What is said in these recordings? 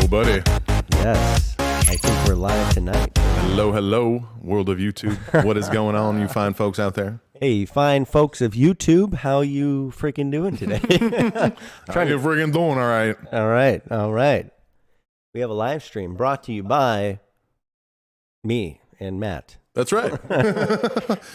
buddy. Yes, I think we're live tonight. Hello, hello, world of YouTube. What is going on, you fine folks out there? Hey, fine folks of YouTube, how you freaking doing today? How you freaking doing? All right. All right. We have a live stream brought to you by me and Matt. That's right.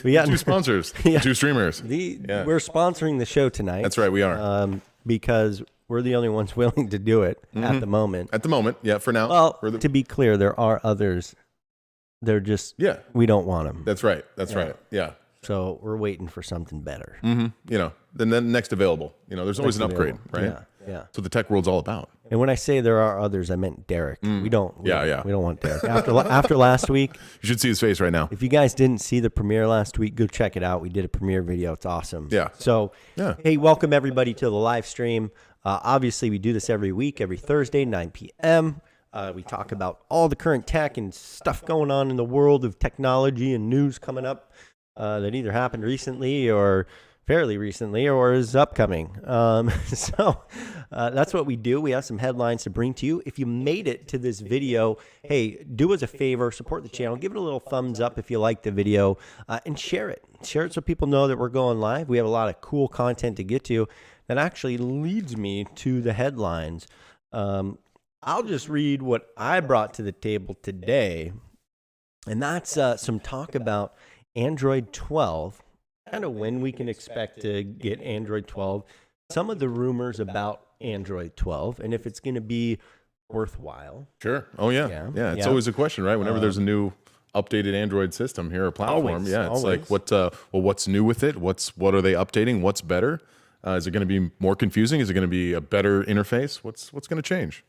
We got two sponsors, Yeah. two streamers. We're sponsoring the show tonight. That's right, we are. Because we're the only ones willing to do it at the moment. At the moment, yeah, for now. Well, to be clear, there are others. They're just, we don't want them. That's right. That's right. Yeah. So we're waiting for something better. Mm-hmm. You know, then next available. You know, there's always an upgrade, right? Yeah. That's what the tech world's all about. And when I say there are others, I meant Derek. We don't want Derek. After last week, you should see his face right now. If you guys didn't see the premiere last week, go check it out. We did a premiere video. It's awesome. Yeah. So, hey, welcome everybody to the live stream. Obviously, we do this every week, every Thursday, 9 p.m. We talk about all the current tech and stuff going on in the world of technology and news coming up that either happened recently or fairly recently or is upcoming. So that's what we do. We have some headlines to bring to you. If you made it to this video, hey, do us a favor, support the channel, give it a little thumbs up if you like the video, and share it. Share it so people know that we're going live. We have a lot of cool content to get to. That actually leads me to the headlines. I'll just read what I brought to the table today, and that's some talk about Android 12, kind of when we can expect to get Android 12, some of the rumors about Android 12, and if it's going to be worthwhile. Sure. Oh, yeah. Yeah, it's always a question, right? Whenever there's a new updated Android system here or platform, it's like, what's new with it? What are they updating? What's better? Is it going to be more confusing? Is it going to be a better interface? What's going to change?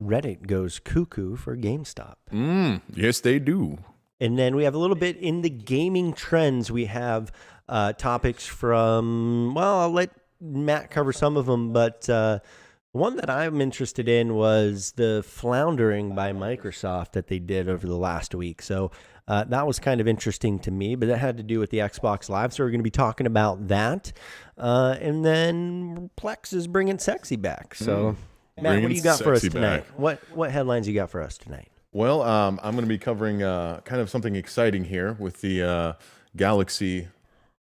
Reddit goes cuckoo for GameStop. Yes, they do. And then we have a little bit in the gaming trends. We have topics from, I'll let Matt cover some of them, but one that I'm interested in was the floundering by Microsoft that they did over the last week. So that was kind of interesting to me, but that had to do with the Xbox Live. So we're going to be talking about that. And then Plex is bringing sexy back. So Matt, what do you got for us tonight? What headlines you got for us tonight? Well, I'm going to be covering kind of something exciting here with the Galaxy.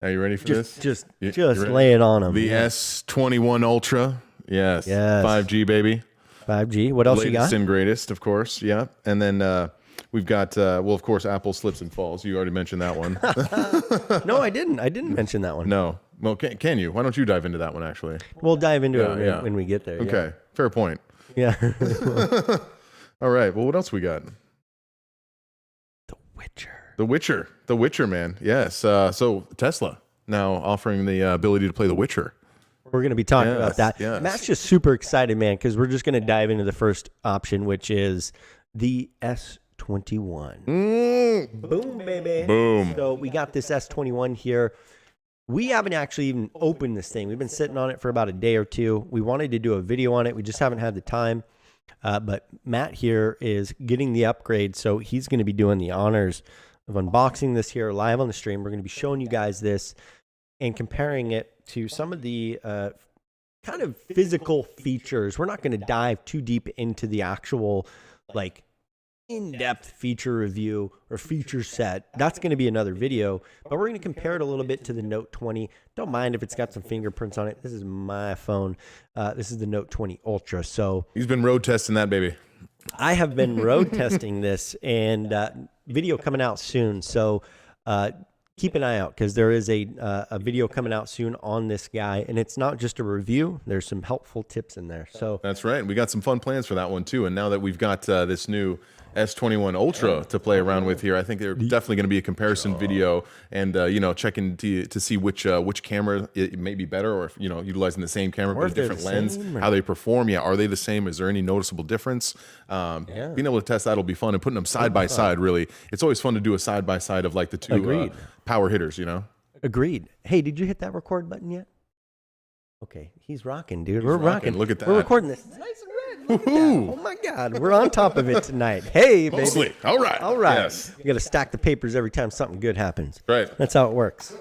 Are you ready for this? Just lay it on them. The S21 Ultra. Yes. 5G, baby. 5G. What else you got? Latest and greatest, of course. Yeah. And then we've got, of course, Apple slips and falls. You already mentioned that one. No, I didn't. I didn't mention that one. No. Well, can you? Why don't you dive into that one, actually? We'll dive into it when we get there. Okay. Fair point. Yeah. All right. Well, what else we got? The Witcher, man. Yes. So Tesla now offering the ability to play The Witcher. We're going to be talking about that. Yes. Matt's just super excited, man, because we're just going to dive into the first option, which is the S21. Boom, baby. Boom. So we got this S21 here. We haven't actually even opened this thing. We've been sitting on it for about a day or two. We wanted to do a video on it. We just haven't had the time. But Matt here is getting the upgrade, so he's going to be doing the honors of unboxing this here live on the stream. We're going to be showing you guys this and comparing it to some of the kind of physical features. We're not going to dive too deep into the actual in-depth feature review or feature set. That's going to be another video, but we're going to compare it a little bit to the Note 20. Don't mind if it's got some fingerprints on it. This is my phone. This is the Note 20 Ultra. So he's been road testing that baby. I have been road testing this, and video coming out soon. So keep an eye out, because there is a video coming out soon on this guy, and it's not just a review. There's some helpful tips in there. So that's right. We got some fun plans for that one too. And now that we've got this new S21 Ultra to play around with here, I think there's definitely going to be a comparison video, and checking to see which camera it may be better, or if utilizing the same camera but a different lens, how they perform. Are they the same? Is there any noticeable difference? Being able to test that will be fun, and putting them side by side. Really, it's always fun to do a side by side of like the two power hitters. Agreed. Hey, did you hit that record button yet? Okay, he's rocking, dude. We're rocking. Look at that. We're recording this. It's nice and red. Oh my God, we're on top of it tonight. Hey, baby. Mostly. All right. Yes. You got to stack the papers every time something good happens. Right. That's how it works.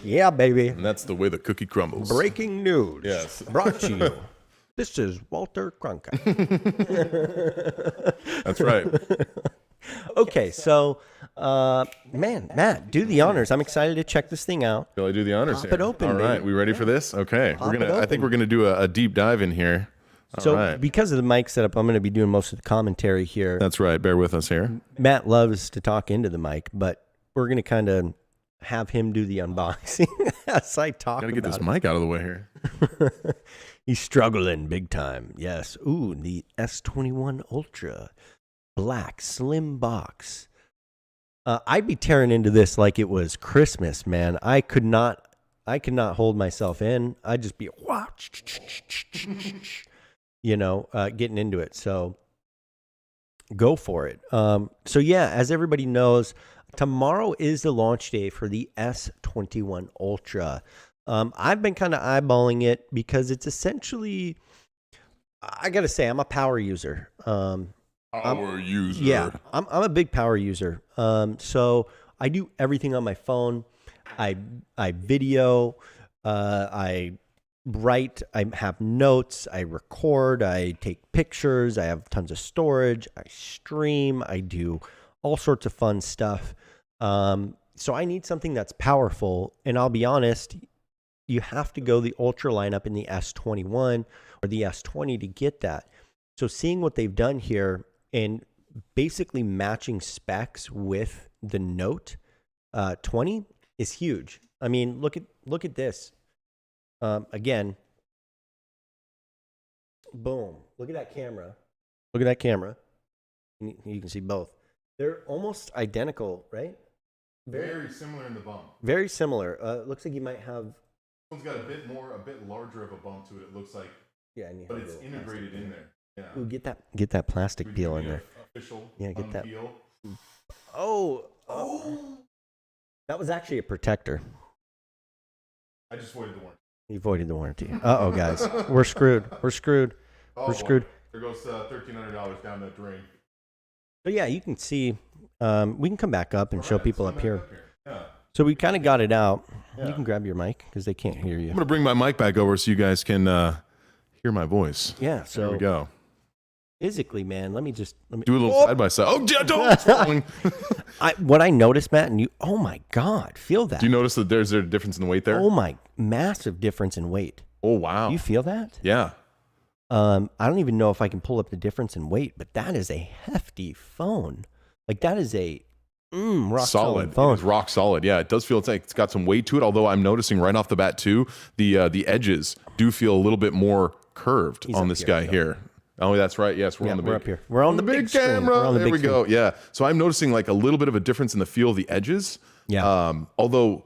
Yeah, baby. And that's the way the cookie crumbles. Breaking news. Yes. Brought to you This is Walter Cronkite. That's right. Okay, so, man, Matt, do the honors. I'm excited to check this thing out. Shall I do the honors Pop here? it open, All right, baby. we ready for this? Okay, Pop it I think open. we're gonna do a deep dive in here. So, All right. because of the mic setup, I'm going to be doing most of the commentary here. That's right. Bear with us here. Matt loves to talk into the mic, but we're going to kind of have him do the unboxing as I talk Gotta get about this mic out of the way here. it. He's struggling big time. Yes. Ooh, the S21 Ultra. Black, slim box. I'd be tearing into this like it was Christmas, man. I could not hold myself in. I'd just be, getting into it. So go for it. So yeah, as everybody knows, tomorrow is the launch day for the S21 Ultra. I've been kind of eyeballing it because it's essentially, I got to say, I'm a power user. Power user. Yeah, I'm a big power user. So I do everything on my phone. I video, I write, I have notes, I record, I take pictures, I have tons of storage, I stream, I do all sorts of fun stuff. So I need something that's powerful, and I'll be honest, you have to go the Ultra lineup in the S21 or the S20 to get that. So seeing what they've done here and basically matching specs with the Note 20 is huge. I mean, look at this. Again, boom. Look at that camera. Look at that camera. You can see both. They're almost identical, right? Very similar in the bump. Very similar. Looks like you might have. This one's got a bit larger of a bump to it. It looks like, Yeah, and you but have it's the integrated in there. Yeah. Ooh, get that plastic peel in there. Official. Yeah, get that. Unpeel. Oh. That was actually a protector. I just voided the warranty. You voided the warranty. Uh-oh, guys. We're screwed. We're screwed. We're screwed. There goes $1,300 down the drain. So yeah, you can see, we can come back up and show people up here. Yeah. So we kind of got it out. Yeah. You can grab your mic because they can't hear you. I'm going to bring my mic back over so you guys can hear my voice. Yeah, so There we go. physically, man, let me Do a little side by side. Oh, yeah, don't. It's falling. What I noticed, Matt, and you, oh my God, feel that. Do you notice that there's a difference in the weight there? Oh my, massive difference in weight. Oh, wow. You feel that? Yeah. I don't even know if I can pull up the difference in weight, but that is a hefty phone. Like that is a rock solid phone. It's rock solid. Yeah, it does feel like it's got some weight to it. Although I'm noticing right off the bat too, the edges do feel a little bit more curved He's on up this here, guy so. here. Oh, that's right. Yes, we're on the big. We're up here. We're on the big screen. camera. We're on the there big we screen. go. Yeah. So I'm noticing like a little bit of a difference in the feel of the edges. Yeah. Although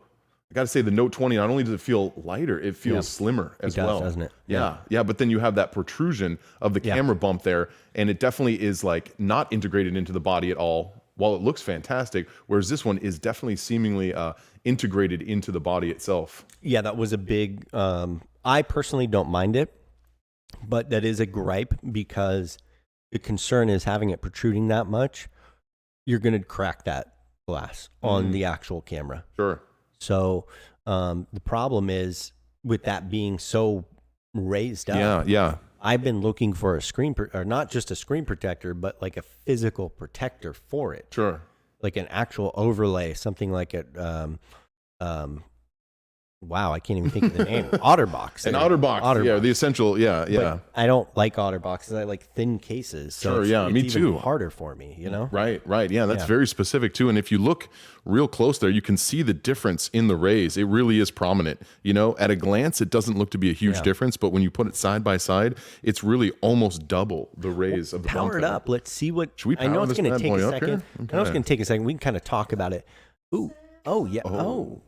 I got to say the Note 20, not only does it feel lighter, it feels slimmer as It does, well. doesn't it? Yeah. Yeah. But then you have that protrusion of the camera bump there, and it definitely is like not integrated into the body at all. While it looks fantastic, whereas this one is definitely seemingly integrated into the body itself. Yeah, that was a big. I personally don't mind it, but that is a gripe because the concern is having it protruding that much. You're going to crack that glass on the actual camera. Sure. So the problem is with that being so raised up. Yeah. Yeah. I've been looking for a screen, or not just a screen protector, but like a physical protector for it. Sure. Like an actual overlay, something like a, wow, I can't even think of the name. OtterBox. An OtterBox. Yeah, the essential. Yeah, yeah. But I don't like OtterBoxes. I like thin cases. So Sure, yeah, it's me even too. harder for me, you know? Right, right. Yeah, that's Yeah. very specific too. And if you look real close there, you can see the difference in the rays. It really is prominent. You know, at a glance, it doesn't look to be a huge difference, but when you put it side by side, it's really almost double the rays of the bump Power it there. up. Let's see what. Should we I know power it's this going to bad take boy a up second. here? I know it's Okay. going to take a second. We can kind of talk about it. Ooh. Oh, yeah. Oh.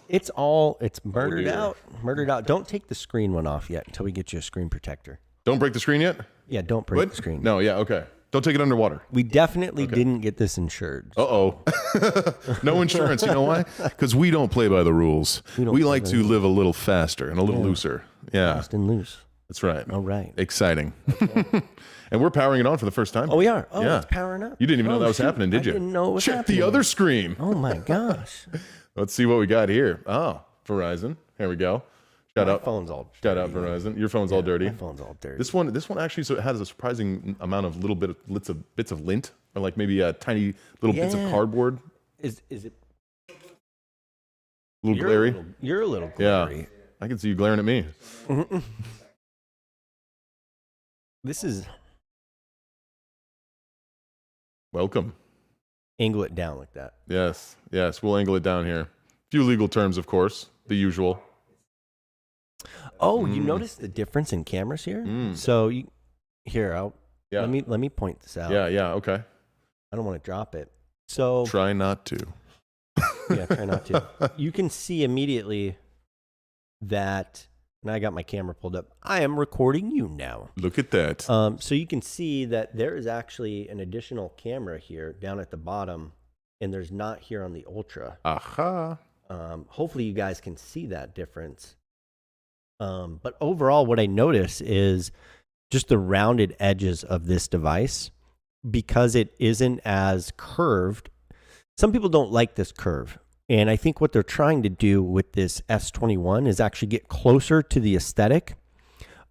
It's murdered dear. out. Murdered out. Don't take the screen one off yet until we get you a screen protector. Don't break the screen yet? Yeah, don't break What? the screen. No, yeah, okay. Don't take it underwater. We definitely didn't get this insured. Uh-oh. No insurance. You know why? Because we don't play by the rules. We like to live a little faster and a little looser. Yeah, Fast and loose. that's right. All right. Exciting. And we're powering it on for the first time. Oh, we are. Oh, Yeah. it's powering up. You didn't even know Oh, that was shoot. happening, did you? I didn't know it was Check happening. the other screen. Oh, my gosh. Let's see what we got here. Oh, Verizon. Here we go. Shout My out. phone's all Shout out dirty. Verizon. Your phone's all dirty. My phone's all dirty. This one actually has a surprising amount of little bits of lint, or like maybe tiny little bits of cardboard. Is it? A little glary. You're a little Yeah, glary. I can see you glaring at me. This is Welcome. angle it down like that. Yes, we'll angle it down here. Few legal terms, of course, the usual. Oh, you notice the difference in cameras here? So let me point this out. Yeah, okay. I don't want to drop it. So Try not to. yeah, try not to. You can see immediately that, and I got my camera pulled up. I am recording you now. Look at that. So you can see that there is actually an additional camera here down at the bottom, and there's not here on the Ultra. Aha. Hopefully you guys can see that difference. But overall, what I notice is just the rounded edges of this device, because it isn't as curved. Some people don't like this curve. And I think what they're trying to do with this S21 is actually get closer to the aesthetic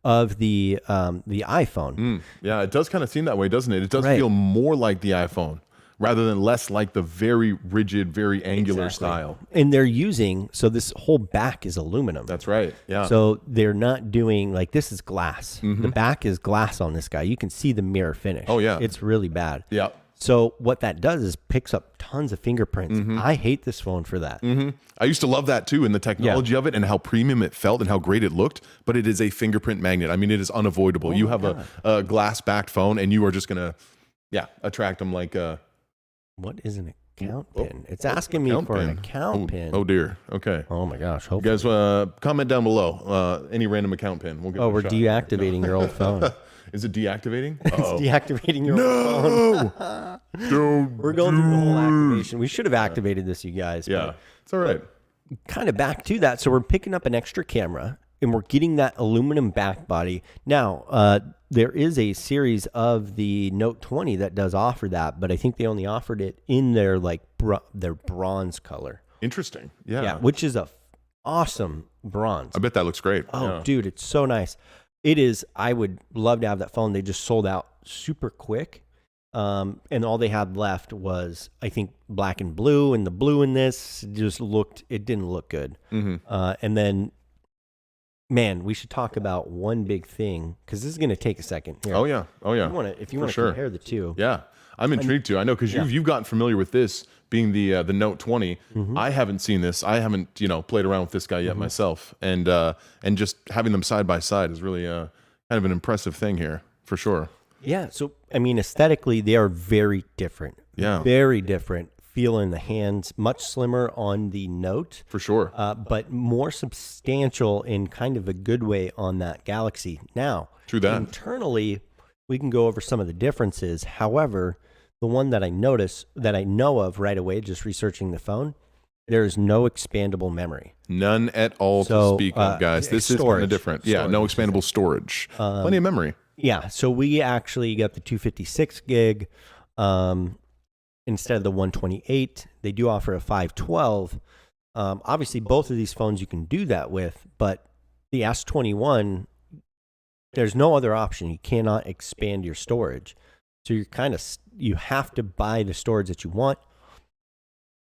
of the iPhone. Yeah, it does kind of seem that way, doesn't it? It does Right. feel more like the iPhone rather than less like the very rigid, very angular Exactly. style. And they're using, so this whole back is aluminum. That's right. Yeah. So they're not doing, like, this is glass. The back is glass on this guy. You can see the mirror finish. Oh, yeah. It's really bad. yeah. So what that does is picks up tons of fingerprints. I hate this phone for that. I used to love that too, and the technology of it and how premium it felt and how great it looked, but it is a fingerprint magnet. I mean, it is unavoidable. You have a glass-backed phone and you are just going to, attract them like What is an account pin? It's asking me for an account pin. Oh, dear. Okay. Oh my gosh. You guys comment down below any random account pin. We'll give it a We're shot. deactivating your old phone. Is it deactivating? It's deactivating your old phone. No. We're going through the whole activation. We should have activated this, you guys. Yeah. It's all right. Kind of back to that. So we're picking up an extra camera and we're getting that aluminum back body. Now, there is a series of the Note 20 that does offer that, but I think they only offered it in their their bronze color. Interesting. Yeah. Which is a awesome bronze. I bet that looks great. Oh, dude, it's so nice. It is. I would love to have that phone. They just sold out super quick. And all they had left was, I think, black and blue, and the blue in this just it didn't look good. And then, man, we should talk about one big thing, because this is going to take a second. Here. Oh, yeah. If you want to compare the two. Yeah. I'm intrigued too. I know, because you've gotten familiar with this being the Note 20. I haven't seen this. I haven't played around with this guy yet myself, and just having them side by side is really kind of an impressive thing here for sure. Yeah. So I mean, aesthetically, they are very different. Yeah. Very different. Feel in the hands, much slimmer on the Note For sure. but more substantial in kind of a good way on that Galaxy. Now, True that. internally, we can go over some of the differences. However, the one that I know of right away, just researching the phone, there is no expandable memory. None at all to speak of, guys. This is kind of different. Yeah, no expandable storage. Plenty of memory. Yeah, so we actually got the 256 gig instead of the 128. They do offer a 512. Obviously, both of these phones you can do that with, but the S21, there's no other option. You cannot expand your storage. So you have to buy the storage that you want.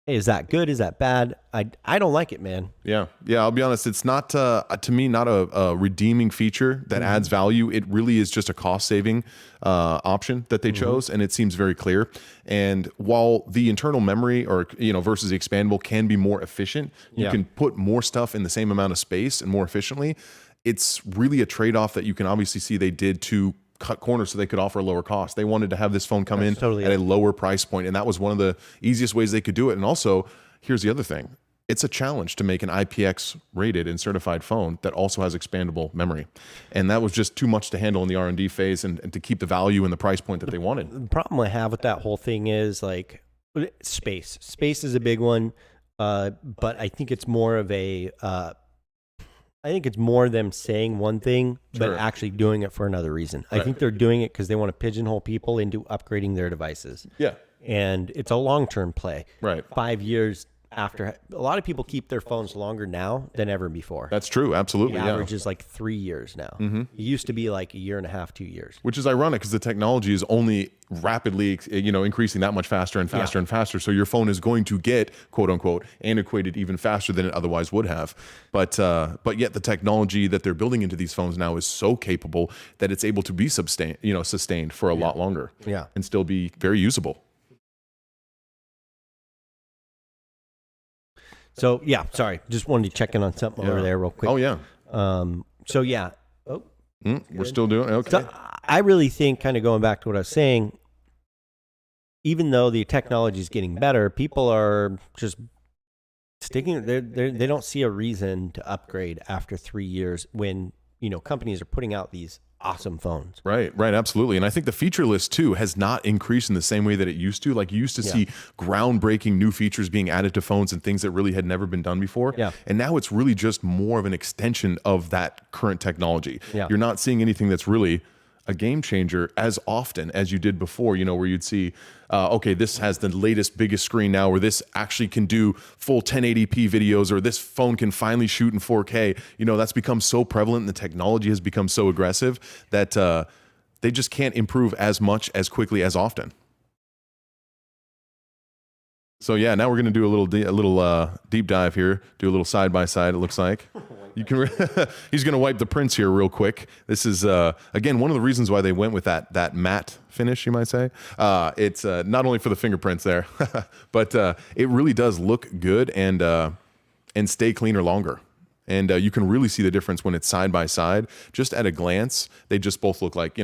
Is that good? Is that bad? I don't like it, man. Yeah. I'll be honest. It's not to me not a redeeming feature that adds value. It really is just a cost saving option that they chose, and it seems very clear. And while the internal memory or versus the expandable can be more efficient, you can put more stuff in the same amount of space and more efficiently. It's really a trade off that you can obviously see they did to cut corners so they could offer a lower cost. They wanted to have this phone come in at a lower price point, and that was one of the easiest ways they could do it. And also, here's the other thing. It's a challenge to make an IPX rated and certified phone that also has expandable memory. And that was just too much to handle in the R&D phase and to keep the value and the price point that they wanted. The problem I have with that whole thing is space. Space is a big one, but I think it's more of I think it's more them saying one thing, but actually doing it for another reason. I think they're doing it because they want to pigeonhole people into upgrading their devices. Yeah. And it's a long-term play. Right. 5 years, after a lot of people keep their phones longer now than ever before. That's true. Absolutely. The Yeah. average is like 3 years now. It used to be like a year and a half, 2 years. Which is ironic because the technology is only rapidly, increasing that much faster and faster and faster. So your phone is going to get, quote unquote, antiquated even faster than it otherwise would have. But yet the technology that they're building into these phones now is so capable that it's able to be sustained for a lot longer. Yeah. And still be very usable. So yeah, sorry, just wanted to check in on something over there real quick. Oh yeah. So yeah. Oh, we're still doing okay. So I really think, kind of going back to what I was saying, even though the technology is getting better, people are just sticking. They don't see a reason to upgrade after 3 years when companies are putting out these awesome phones. Right, absolutely. And I think the feature list too has not increased in the same way that it used to. Like you used to see groundbreaking new features being added to phones and things that really had never been done before. Yeah. And now it's really just more of an extension of that current technology. Yeah. You're not seeing anything that's really a game changer as often as you did before, where you'd see, okay, this has the latest, biggest screen now, or this actually can do full 1080p videos, or this phone can finally shoot in 4K. That's become so prevalent and the technology has become so aggressive that they just can't improve as much as quickly as often. So yeah, now we're going to do a little deep dive here, do a little side by side. It looks like you can. He's going to wipe the prints here real quick. This is again one of the reasons why they went with that matte finish, you might say. It's not only for the fingerprints there, but it really does look good and stay cleaner longer. And you can really see the difference when it's side by side. Just at a glance, they just both look like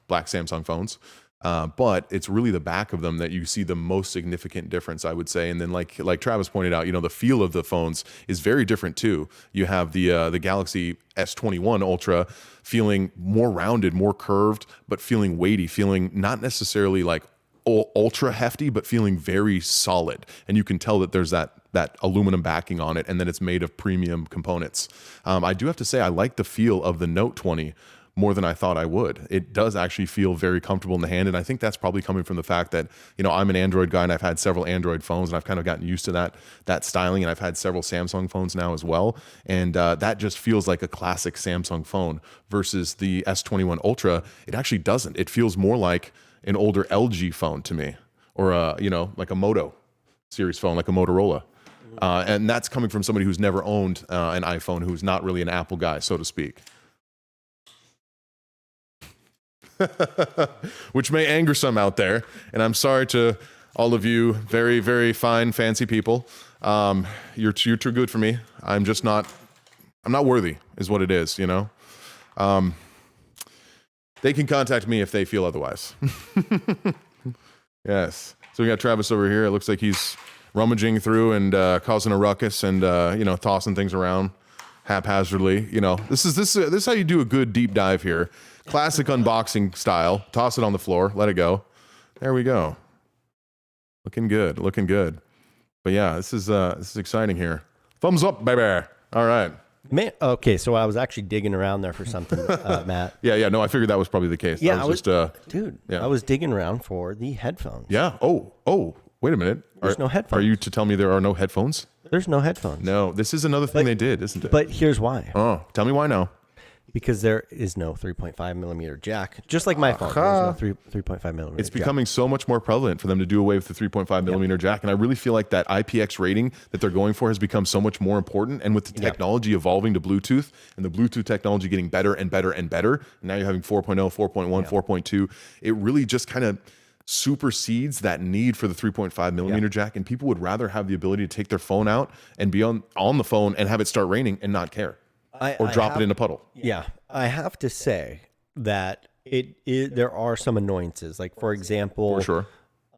black Samsung phones. But it's really the back of them that you see the most significant difference, I would say. And then like Travis pointed out, the feel of the phones is very different too. You have the Galaxy S21 Ultra feeling more rounded, more curved, but feeling weighty, feeling not necessarily like ultra hefty, but feeling very solid. And you can tell that there's that aluminum backing on it and that it's made of premium components. I do have to say I like the feel of the Note 20 more than I thought I would. It does actually feel very comfortable in the hand. And I think that's probably coming from the fact that, I'm an Android guy and I've had several Android phones and I've kind of gotten used to that styling. And I've had several Samsung phones now as well. And that just feels like a classic Samsung phone versus the S21 Ultra. It actually doesn't. It feels more like an older LG phone to me, or like a Moto series phone, like a Motorola. And that's coming from somebody who's never owned an iPhone, who's not really an Apple guy, so to speak. Which may anger some out there, and I'm sorry to all of you very, very fine, fancy people. You're too good for me. I'm not worthy, is what it is, They can contact me if they feel otherwise. Yes. So we got Travis over here. It looks like he's rummaging through and causing a ruckus and tossing things around haphazardly. This is how you do a good deep dive here. Classic unboxing style. Toss it on the floor. Let it go. There we go. Looking good. But yeah, this is exciting here. Thumbs up, baby. All right. Man, okay, so I was actually digging around there for something, Matt. Yeah. No, I figured that was probably the case. Yeah, I was I was digging around for the headphones. Yeah. Oh. Wait a minute. There's no headphones. Are you to tell me there are no headphones? There's no headphones. No. This is another thing they did, isn't it? But here's why. Oh, tell me why now. Because there is no 3.5 millimeter jack. Just like my phone, there's no 3.5 millimeter It's becoming so much more prevalent for them to do away with the 3.5 millimeter jack. And I really feel like that IPX rating that they're going for has become so much more important. And with the technology evolving to Bluetooth and the Bluetooth technology getting better and better and better, and now you're having 4.0, 4.1, 4.2, it really just kind of supersedes that need for the 3.5 millimeter jack. And people would rather have the ability to take their phone out and be on the phone and have it start raining and not care. Or drop it in a puddle. Yeah, I have to say that there are some annoyances. Like, for example, for sure.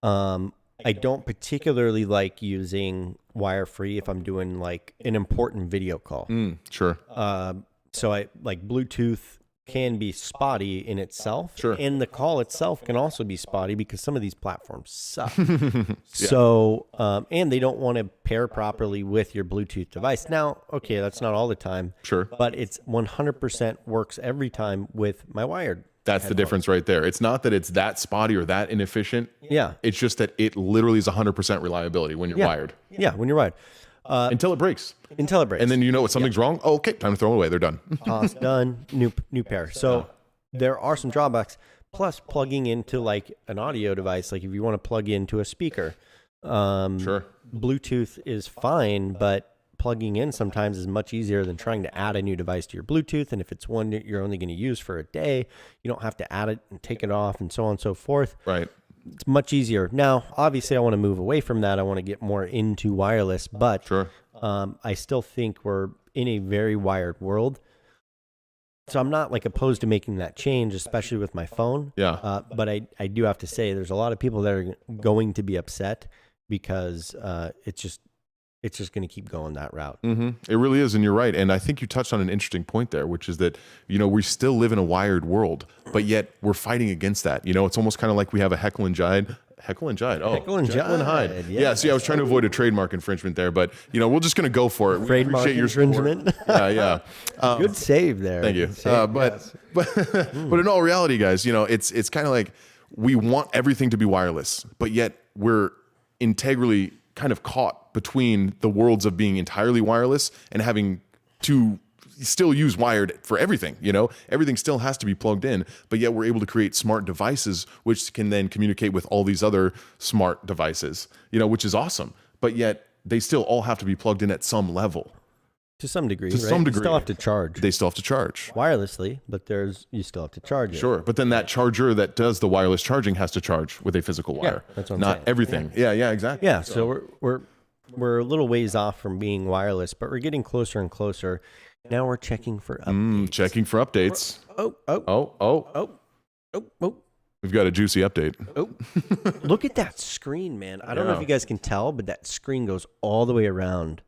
I don't particularly like using wire-free if I'm doing like an important video call. Sure. So I like Bluetooth can be spotty in itself. Sure. And the call itself can also be spotty because some of these platforms suck. So, and they don't want to pair properly with your Bluetooth device. Now, okay, that's not all the time. Sure. But it's 100% works every time with my wired. That's the difference right there. It's not that it's that spotty or that inefficient. Yeah. It's just that it literally is 100% reliability when you're wired. Yeah, when you're wired. until it breaks. Until it breaks. And then you know what something's wrong. Oh, okay, time to throw it away. They're done. Toss, done, new pair. So there are some drawbacks. Plus, plugging into like an audio device, like if you want to plug into a speaker, Sure. Bluetooth is fine, but plugging in sometimes is much easier than trying to add a new device to your Bluetooth. And if it's one that you're only going to use for a day, you don't have to add it and take it off and so on and so forth. Right. It's much easier. Now, obviously, I want to move away from that. I want to get more into wireless, but Sure. I still think we're in a very wired world. So I'm not like opposed to making that change, especially with my phone. Yeah. But I do have to say there's a lot of people that are going to be upset because it's just going to keep going that route. It really is, and you're right. And I think you touched on an interesting point there, which is that, we still live in a wired world, but yet we're fighting against that. It's almost kind of like we have a Heckle and Hyde. Oh, Jekyll and Hyde. Yeah. See, I was trying to avoid a trademark infringement there, but we're just going to go for it. We Trademark appreciate your support. infringement. Yeah. Good save there. Thank you. Good save, But in all reality, guys, it's kind of like we want everything to be wireless, but yet we're integrally kind of caught between the worlds of being entirely wireless and having to still use wired for everything. Everything still has to be plugged in, but yet we're able to create smart devices which can then communicate with all these other smart devices, which is awesome. But yet they still all have to be plugged in at some level. To some degree, To right? some degree. You still have to charge. They still have to charge. Wirelessly, but you still have to charge it. Sure, but then that charger that does the wireless charging has to charge with a physical wire. that's what I'm Not saying. everything. Yeah, exactly. Yeah, so we're a little ways off from being wireless, but we're getting closer and closer. Now we're checking for updates. Checking for updates. Oh. We've got a juicy update. Oh, look at that screen, man. I don't know if Yeah. you guys can tell, but that screen goes all the way around.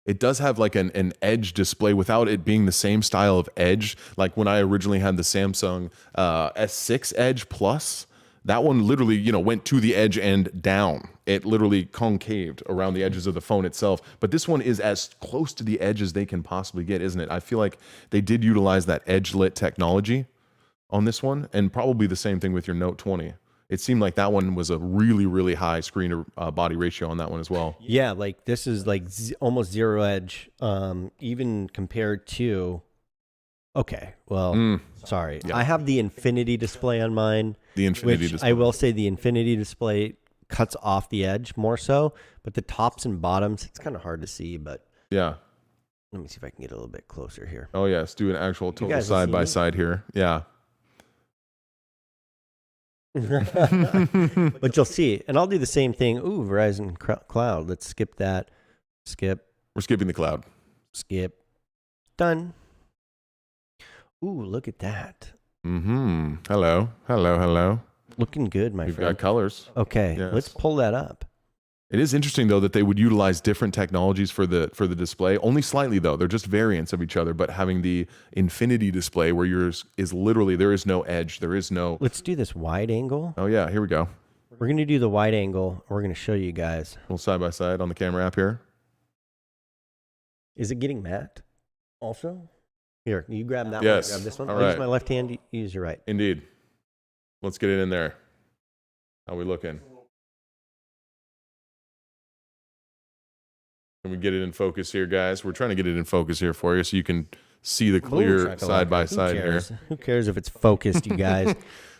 It does have like an edge display without it being the same style of edge. Like when I originally had the Samsung S6 Edge Plus, that one literally, went to the edge and down. It literally concaved around the edges of the phone itself. But this one is as close to the edge as they can possibly get, isn't it? I feel like they did utilize that edge lit technology on this one, and probably the same thing with your Note 20. It seemed like that one was a really, really high screen to body ratio on that one as well. Yeah, like this is like almost zero edge, even compared to. Okay, well, sorry. Yeah. I have the Infinity display on mine. The Infinity which display. I will say the Infinity display cuts off the edge more so, but the tops and bottoms, it's kind of hard to see, but Yeah. let me see if I can get a little bit closer here. Oh, yes. Do an actual total guys will side see by me? side here. Yeah. But you'll see, and I'll do the same thing. Ooh, Verizon Cloud. Let's skip that. We're skipping the cloud. Skip. Done. Ooh, look at that. Hello. Looking good, my We've friend. got colors. Okay, Yes. let's pull that up. It is interesting though that they would utilize different technologies for the display. Only slightly though. They're just variants of each other. But having the Infinity display where yours is literally there is no edge. There is no. Let's do this wide angle. Oh yeah, here we go. We're going to do the wide angle. We're going to show you guys. A little side by side on the camera app here. Is it getting matte also? Here, you grab that Yes. one. Grab this one. All I'll use right. my left hand. You use your right. Indeed. Let's get it in there. How we looking? Can we get it in focus here, guys? We're trying to get it in focus here for you so you can see the clear Boom, side by shakalaka. side Who here. cares? Who cares if it's focused, you guys?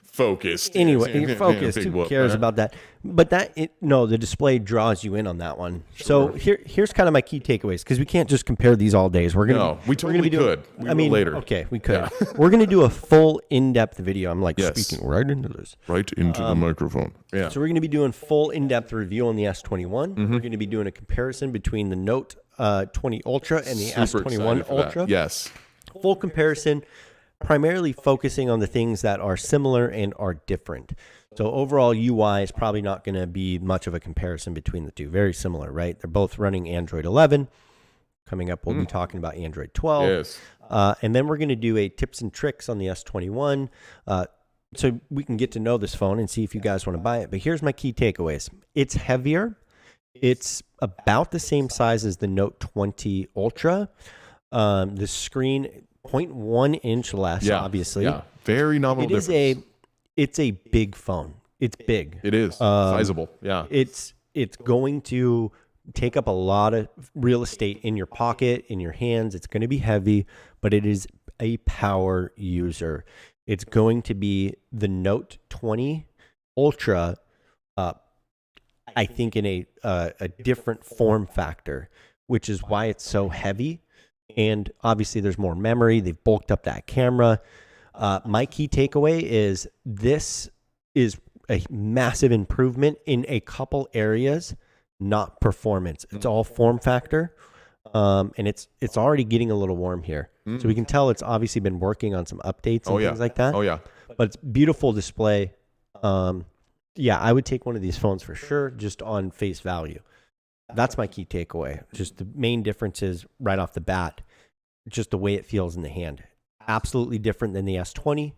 Focused. Anyway, you're Big focused. whoop, Who cares huh? about that? But the display draws you in on that one. So here's kind of my key takeaways, because we can't just compare these all days. We're gonna No, we totally could. We will later. Okay, we could. We're gonna do a full in-depth video. I'm like Yes. speaking right into this. Right into the microphone. Yeah. So we're gonna be doing full in-depth review on the S21. Mm-hmm. We're gonna be doing a comparison between the Note 20 Ultra and the Super S21 excited for that. Ultra. Yes. Full comparison, primarily focusing on the things that are similar and are different. So overall UI is probably not going to be much of a comparison between the two. Very similar, right? They're both running Android 11. Coming up, we'll be talking about Android 12. Yes. And then we're going to do a tips and tricks on the S21. So we can get to know this phone and see if you guys want to buy it. But here's my key takeaways. It's heavier. It's about the same size as the Note 20 Ultra. The screen 0.1 inch less, Yeah. obviously. Yeah. Very nominal difference. It's a big phone. It's big. It is. Sizable. Yeah. It's going to take up a lot of real estate in your pocket, in your hands. It's going to be heavy, but it is a power user. It's going to be the Note 20 Ultra, I think in a different form factor, which is why it's so heavy. And obviously there's more memory. They've bulked up that camera. My key takeaway is this is a massive improvement in a couple areas, not performance. It's all form factor. And it's already getting a little warm here. So we can tell it's obviously been working on some updates and things like that. Oh, yeah. But it's beautiful display. Yeah, I would take one of these phones for sure, just on face value. That's my key takeaway. Just the main difference is right off the bat, just the way it feels in the hand. Absolutely different than the S20,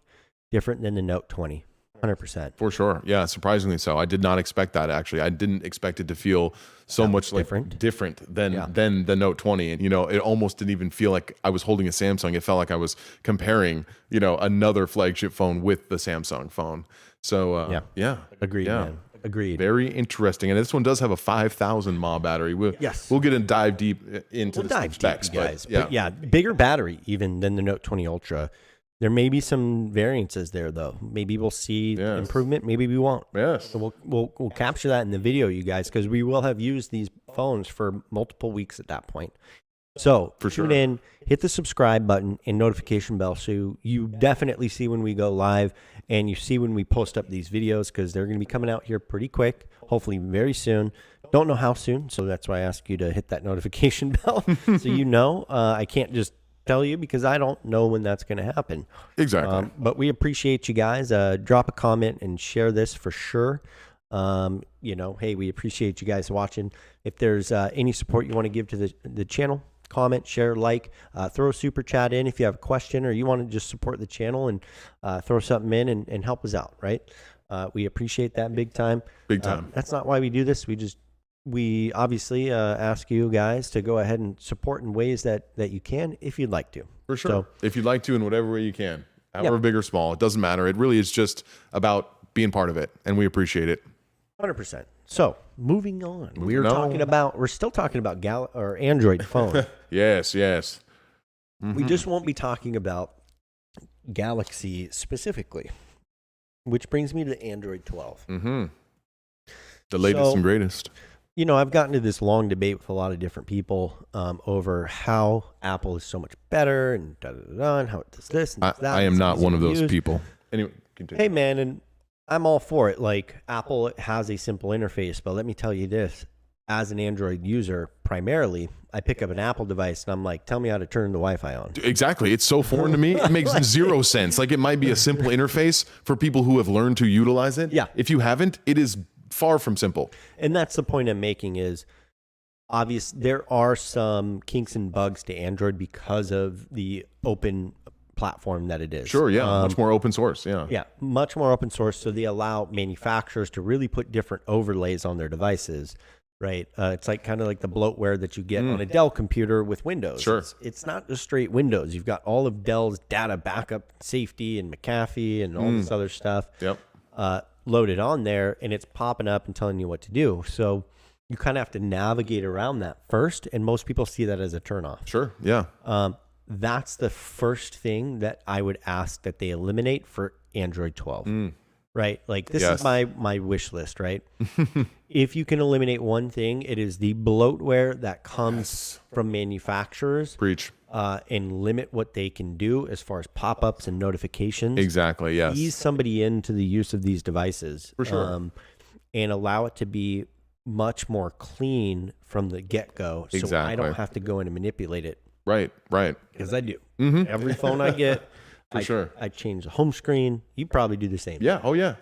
different than the Note 20. 100%. For sure. Yeah, surprisingly so. I did not expect that, actually. I didn't expect it to feel so much like different than the Note 20. And, it almost didn't even feel like I was holding a Samsung. It felt like I was comparing, another flagship phone with the Samsung phone. So, yeah. Agreed, man. Agreed. Very interesting. And this one does have a 5,000 mAh battery. We'll get and dive deep into the specs. Guys. But yeah, bigger battery even than the Note 20 Ultra. There may be some variances there, though. Maybe we'll see improvement. Maybe we won't. Yes. So we'll capture that in the video, you guys, because we will have used these phones for multiple weeks at that point. So tune in, hit the subscribe button and notification bell so you definitely see when we go live and you see when we post up these videos, because they're going to be coming out here pretty quick, hopefully very soon. Don't know how soon, so that's why I ask you to hit that notification bell so you know. I can't just tell you because I don't know when that's going to happen. Exactly. But we appreciate you guys. Drop a comment and share this for sure. Hey, we appreciate you guys watching. If there's any support you want to give to the channel, comment, share, like, throw a super chat in if you have a question or you want to just support the channel and throw something in and help us out, right? We appreciate that big time. Big time. That's not why we do this. We obviously ask you guys to go ahead and support in ways that you can if you'd like to. For sure. So, if you'd like to in whatever way you can, however big or small, it doesn't matter. It really is just about being part of it, and we appreciate it. 100%. So moving on, we're still talking about Android phone. Yes. Mm-hmm. We just won't be talking about Galaxy specifically, which brings me to Android 12. Mm-hmm. The latest and greatest. I've gotten to this long debate with a lot of different people over how Apple is so much better and and how it does this and that. I am not one of those people. Anyway, continue. Hey, man, and I'm all for it. Like, Apple has a simple interface, but let me tell you this. As an Android user, primarily, I pick up an Apple device and I'm like, tell me how to turn the Wi-Fi on. Exactly. It's so foreign to me. It makes zero sense. Like, it might be a simple interface for people who have learned to utilize it. Yeah. If you haven't, it is far from simple. And that's the point I'm making is, obvious, there are some kinks and bugs to Android because of the open platform that it is. Sure, yeah. Much more open source, yeah. Yeah, much more open source. So they allow manufacturers to really put different overlays on their devices, right? It's like kind of like the bloatware that you get on a Dell computer with Windows. Sure. It's not just straight Windows. You've got all of Dell's data backup, safety, and McAfee, and all this other stuff loaded on there, and it's popping up and telling you what to do. So you kind of have to navigate around that first, and most people see that as a turnoff. Sure, yeah. That's the first thing that I would ask that they eliminate for Android 12, right? Like, this is my wish list, right? If you can eliminate one thing, it is the bloatware that comes from manufacturers. Preach. And limit what they can do as far as pop-ups and notifications. Exactly, yes. Ease somebody into the use of these devices. For sure. And allow it to be much more clean from the get-go. So I don't have to go in and manipulate it. Right. Because I do. Every phone I get, sure. I change the home screen. You probably do the same. Yeah. Oh, yeah.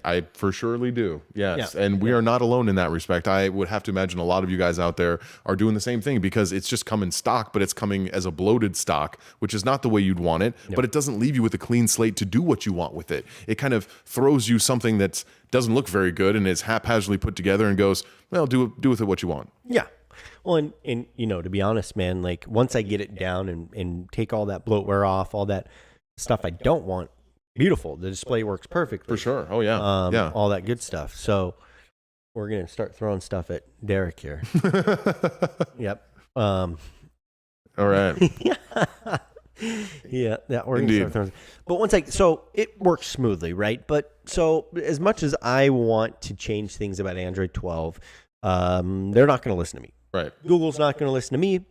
I for surely do. Yes. Yeah. And we are not alone in that respect. I would have to imagine a lot of you guys out there are doing the same thing because it's just come in stock, but it's coming as a bloated stock, which is not the way you'd want it. Yep. But it doesn't leave you with a clean slate to do what you want with it. It kind of throws you something that doesn't look very good and is haphazardly put together and goes, well, do with it what you want. Yeah. Well, and to be honest, man, like, once I get it down and take all that bloatware off, all that stuff I don't want, beautiful. The display works perfectly. For sure. Oh, yeah. All that good stuff. So we're gonna start throwing stuff at Derek here. Yep. All right. Yeah, that we're gonna Indeed. start throwing. But so it works smoothly, right? But so as much as I want to change things about Android 12, they're not going to listen to me. Right. Google's not going to listen to me.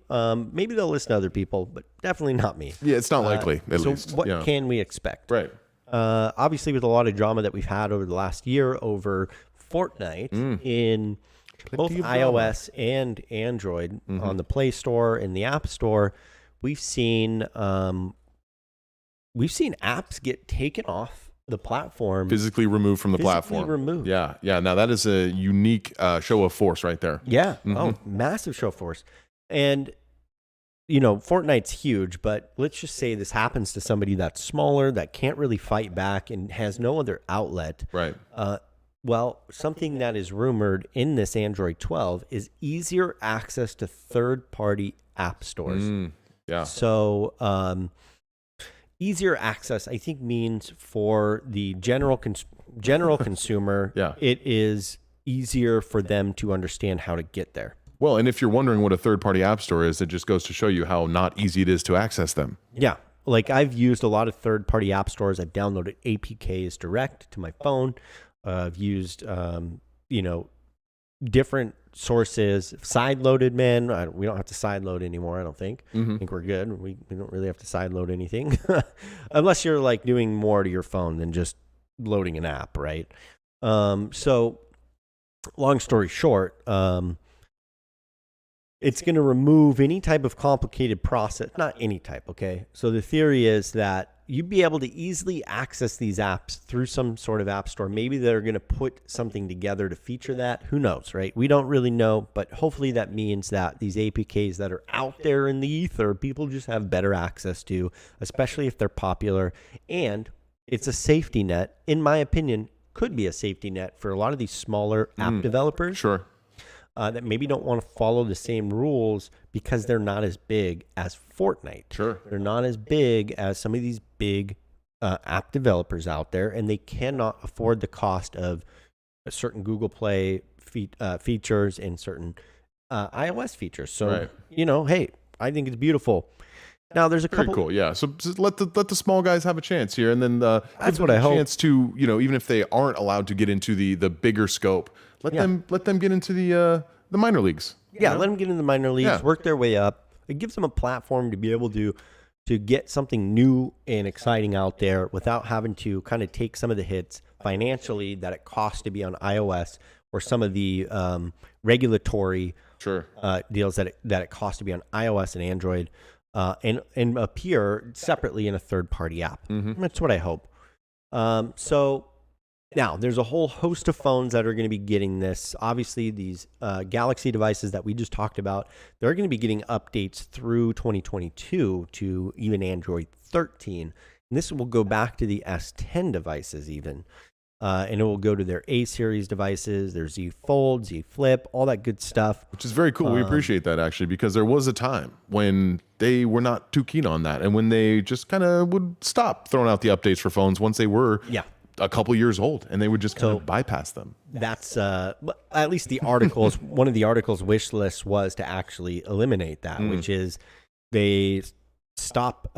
Maybe they'll listen to other people, but definitely not me. Yeah, it's not likely, at least. So what can we expect? Right. Obviously, with a lot of drama that we've had over the last year over Fortnite in both iOS and Android on the Play Store and the App Store, we've seen apps get taken off the platform, Physically removed from the platform. Removed. Yeah. Now that is a unique show of force right there. Yeah. Oh, massive show of force. And Fortnite's huge, but let's just say this happens to somebody that's smaller, that can't really fight back and has no other outlet. Right. Well, something that is rumored in this Android 12 is easier access to third-party app stores. Yeah. So easier access, I think, means for the general consumer, it is easier for them to understand how to get there. Well, and if you're wondering what a third-party app store is, it just goes to show you how not easy it is to access them. Yeah. Like I've used a lot of third-party app stores. I've downloaded APKs direct to my phone. I've used, different sources, side-loaded, man. We don't have to side-load anymore, I don't think. I think we're good. We don't really have to side-load anything. Unless you're like doing more to your phone than just loading an app, right? So long story short, it's going to remove any type of complicated process. Not any type, okay? So the theory is that you'd be able to easily access these apps through some sort of app store. Maybe they're going to put something together to feature that. Who knows, right? We don't really know, but hopefully that means that these APKs that are out there in the ether, people just have better access to, especially if they're popular. And it's a safety net, in my opinion, could be a safety net for a lot of these smaller app developers. Sure. That maybe don't want to follow the same rules because they're not as big as Fortnite. Sure. They're not as big as some of these big app developers out there, and they cannot afford the cost of a certain Google Play features and certain iOS features. So, hey, I think it's beautiful. Now, there's a couple. Very cool, yeah. So let the small guys have a chance here, and then that's what I hope. Chance to even if they aren't allowed to get into the bigger scope, let them get into the minor leagues. Yeah, let them get into the minor leagues, work their way up. It gives them a platform to be able to get something new and exciting out there without having to kind of take some of the hits financially that it costs to be on iOS, or some of the regulatory deals that it costs to be on iOS and Android. And appear separately in a third-party app. That's what I hope. So now there's a whole host of phones that are going to be getting this. Obviously, these Galaxy devices that we just talked about, they're going to be getting updates through 2022 to even Android 13. And this will go back to the S10 devices even. And it will go to their A-series devices, their Z Fold, Z Flip, all that good stuff. Which is very cool. We appreciate that, actually, because there was a time when they were not too keen on that, and when they just kind of would stop throwing out the updates for phones once they were a couple years old, and they would just kind of bypass them. That's at least the articles. One of the articles' wish list was to actually eliminate that, which is they stop.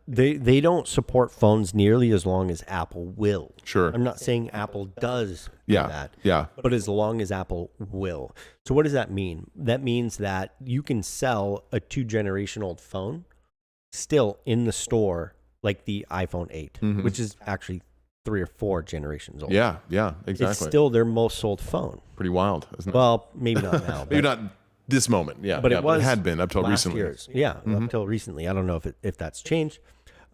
They don't support phones nearly as long as Apple will. Sure. I'm not saying Apple does do that. Yeah. But as long as Apple will. So what does that mean? That means that you can sell a 2-generation-old phone still in the store, like the iPhone 8, which is actually 3 or 4 generations old. Yeah, exactly. It's still their most sold phone. Pretty wild, isn't it? Well, maybe not now. Maybe not this moment, but it had been up till recently. Up till recently. I don't know if that's changed,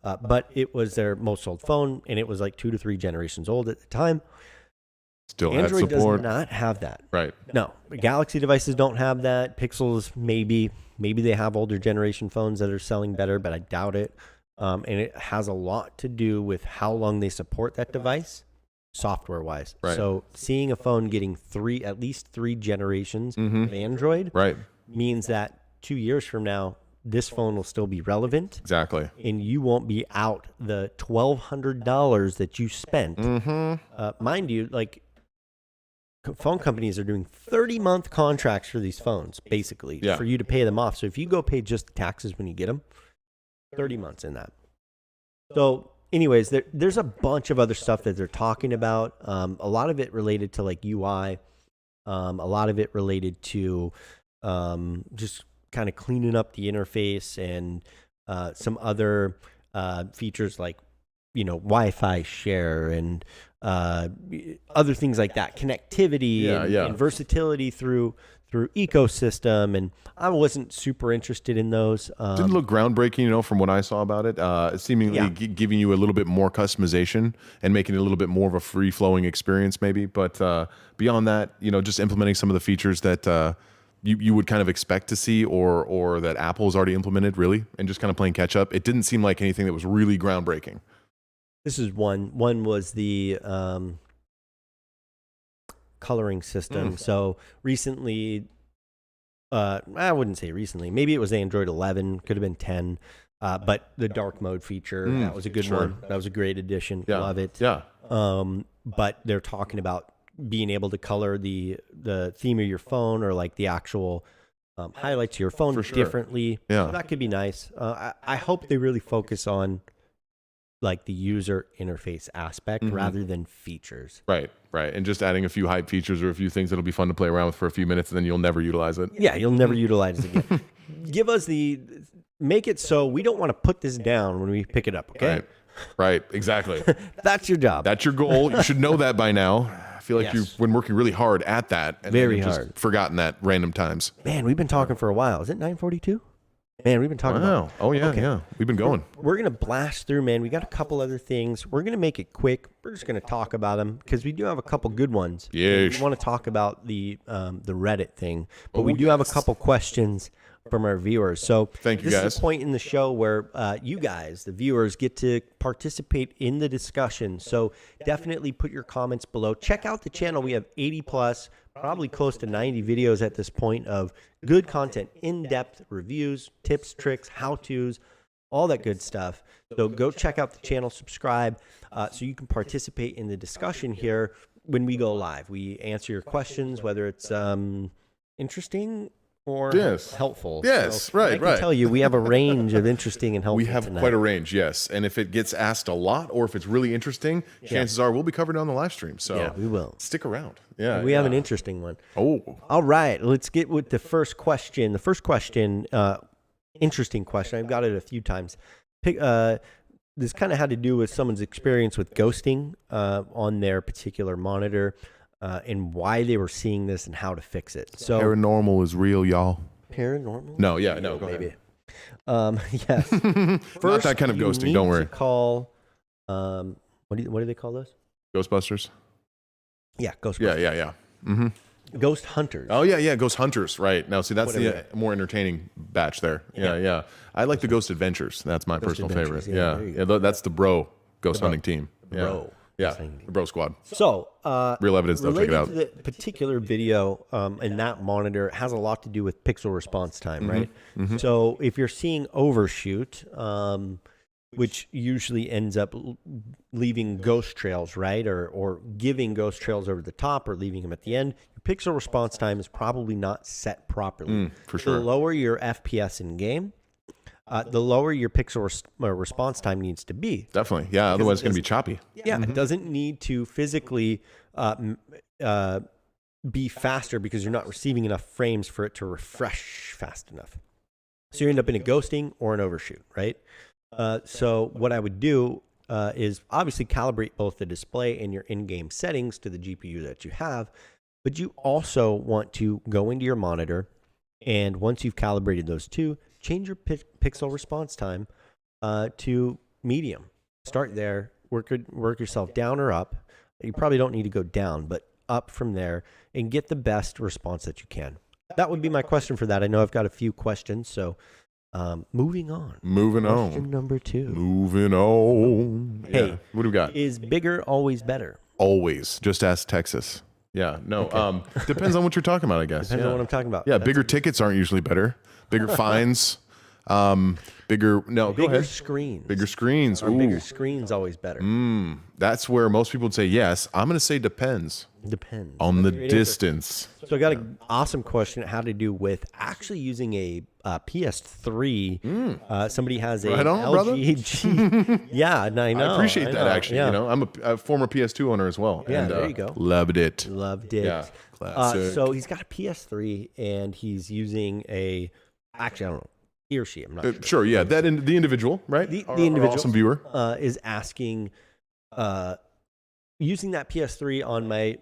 but it was their most sold phone, and it was like 2 to 3 generations old at the time. Still Android had support. does not have that. Right. No, Galaxy devices don't have that. Pixels, maybe they have older generation phones that are selling better, but I doubt it. And it has a lot to do with how long they support that device, software-wise. Right. So seeing a phone getting at least 3 generations of Android means that 2 years from now, this phone will still be relevant. Exactly. And you won't be out the $1,200 that you spent. Mind you, like, phone companies are doing 30-month contracts for these phones, basically, for you to pay them off. So if you go pay just the taxes when you get them, 30 months in that. So anyways, there's a bunch of other stuff that they're talking about. A lot of it related to like UI, a lot of it related to just kind of cleaning up the interface and some other features like, Wi-Fi share and other things like that, connectivity and versatility through ecosystem. And I wasn't super interested in those. Didn't look groundbreaking, from what I saw about it. Seemingly giving you a little bit more customization and making it a little bit more of a free-flowing experience maybe. But beyond that, just implementing some of the features that you would kind of expect to see or that Apple's already implemented, really, and just kind of playing catch-up. It didn't seem like anything that was really groundbreaking. This is one. One was the coloring system. So recently, I wouldn't say recently. Maybe it was Android 11. Could have been 10. But the dark mode feature, that was a good one. That was a great addition. Love it. Yeah. But they're talking about being able to color the theme of your phone or like the actual highlights of your phone differently. Yeah. So that could be nice. I hope they really focus on like the user interface aspect rather than features. Right. And just adding a few hype features or a few things that'll be fun to play around with for a few minutes and then you'll never utilize it. Yeah, you'll never utilize it again. Make it so we don't want to put this down when we pick it up, okay? Right, exactly. That's your job. That's your goal. You should know that by now. I feel like you've been working really hard at that. And Very just hard. Forgotten that random times. Man, we've been talking for a while. Is it 9:42? Man, we've been talking about. Oh, yeah, yeah. We've been going. We're going to blast through, man. We got a couple other things. We're going to make it quick. We're just going to talk about them because we do have a couple good ones. Yeah. We want to talk about the Reddit thing, but we do have a couple questions from our viewers. So thank you, this guys. is a point in the show where you guys, the viewers, get to participate in the discussion. So definitely put your comments below. Check out the channel. We have 80 plus, probably close to 90 videos at this point of good content, in-depth reviews, tips, tricks, how-tos, all that good stuff. So go check out the channel, subscribe, so you can participate in the discussion here when we go live. We answer your questions, whether it's interesting or helpful. Yes, so right. I can tell you, we have a range of interesting and helpful. We have tonight. quite a range, yes. And if it gets asked a lot, or if it's really interesting, chances are we'll be covered on the live stream. So yeah, we will. Stick around. Yeah, we have an interesting one. Oh, all right. Let's get with the first question. The first question, interesting question. I've got it a few times. This kind of had to do with someone's experience with ghosting on their particular monitor. And why they were seeing this and how to fix it. So paranormal is real, y'all. Paranormal? No, go maybe. ahead. Yes. First, not that kind of ghosting. Don't worry. Call. What do they call those? Ghostbusters. Yeah, Ghostbusters. Yeah. Mm-hmm. Ghost hunters. Oh yeah, Ghost hunters. Right. Now, see, that's the more entertaining batch there. Yeah. I like the Ghost Adventures. That's my personal favorite. Yeah. That's the bro ghost hunting team. Bro. Yeah, the Bro Squad. So, real evidence, though, check it out. The particular video in that monitor has a lot to do with pixel response time, right? Mm-hmm. So, if you're seeing overshoot, which usually ends up leaving ghost trails, right? Or giving ghost trails over the top or leaving them at the end, your pixel response time is probably not set properly. For sure. The lower your FPS in game, the lower your pixel response time needs to be. Definitely. Yeah, otherwise it's going to be choppy. Yeah, it doesn't need to physically be faster because you're not receiving enough frames for it to refresh fast enough. So you end up in a ghosting or an overshoot, right? So what I would do is obviously calibrate both the display and your in-game settings to the GPU that you have, but you also want to go into your monitor, and once you've calibrated those two, change your pixel response time to medium. Start there, work yourself down or up. You probably don't need to go down, but up from there and get the best response that you can. That would be my question for that. I know I've got a few questions, so moving on. Question number 2. Moving on. Hey, yeah. What do we got? Is bigger always better? Always. Just ask Texas. Yeah, no. Okay. Depends on what you're talking about, I guess. Depends on what I'm talking about. Yeah, bigger tickets aren't usually better. Bigger fines. Bigger. No, go Bigger ahead. screens. Bigger screens. Or Ooh. bigger screens always better. That's where most people would say yes. I'm going to say depends Depends. on the That's a great answer. distance. So I got an awesome question how to do with actually using a PS3. Somebody has a Right on, LG. Yeah, I know. I appreciate that, actually. Yeah. You know, I'm a former PS2 owner as well. Yeah, and, there you go. Loved it. Loved it. Yeah, classic. So he's got a PS3 and he's using a. Actually, I don't know. He or she, I'm not sure. Sure, yeah. The individual, right? The Our individual awesome viewer. is asking, using that PS3 on my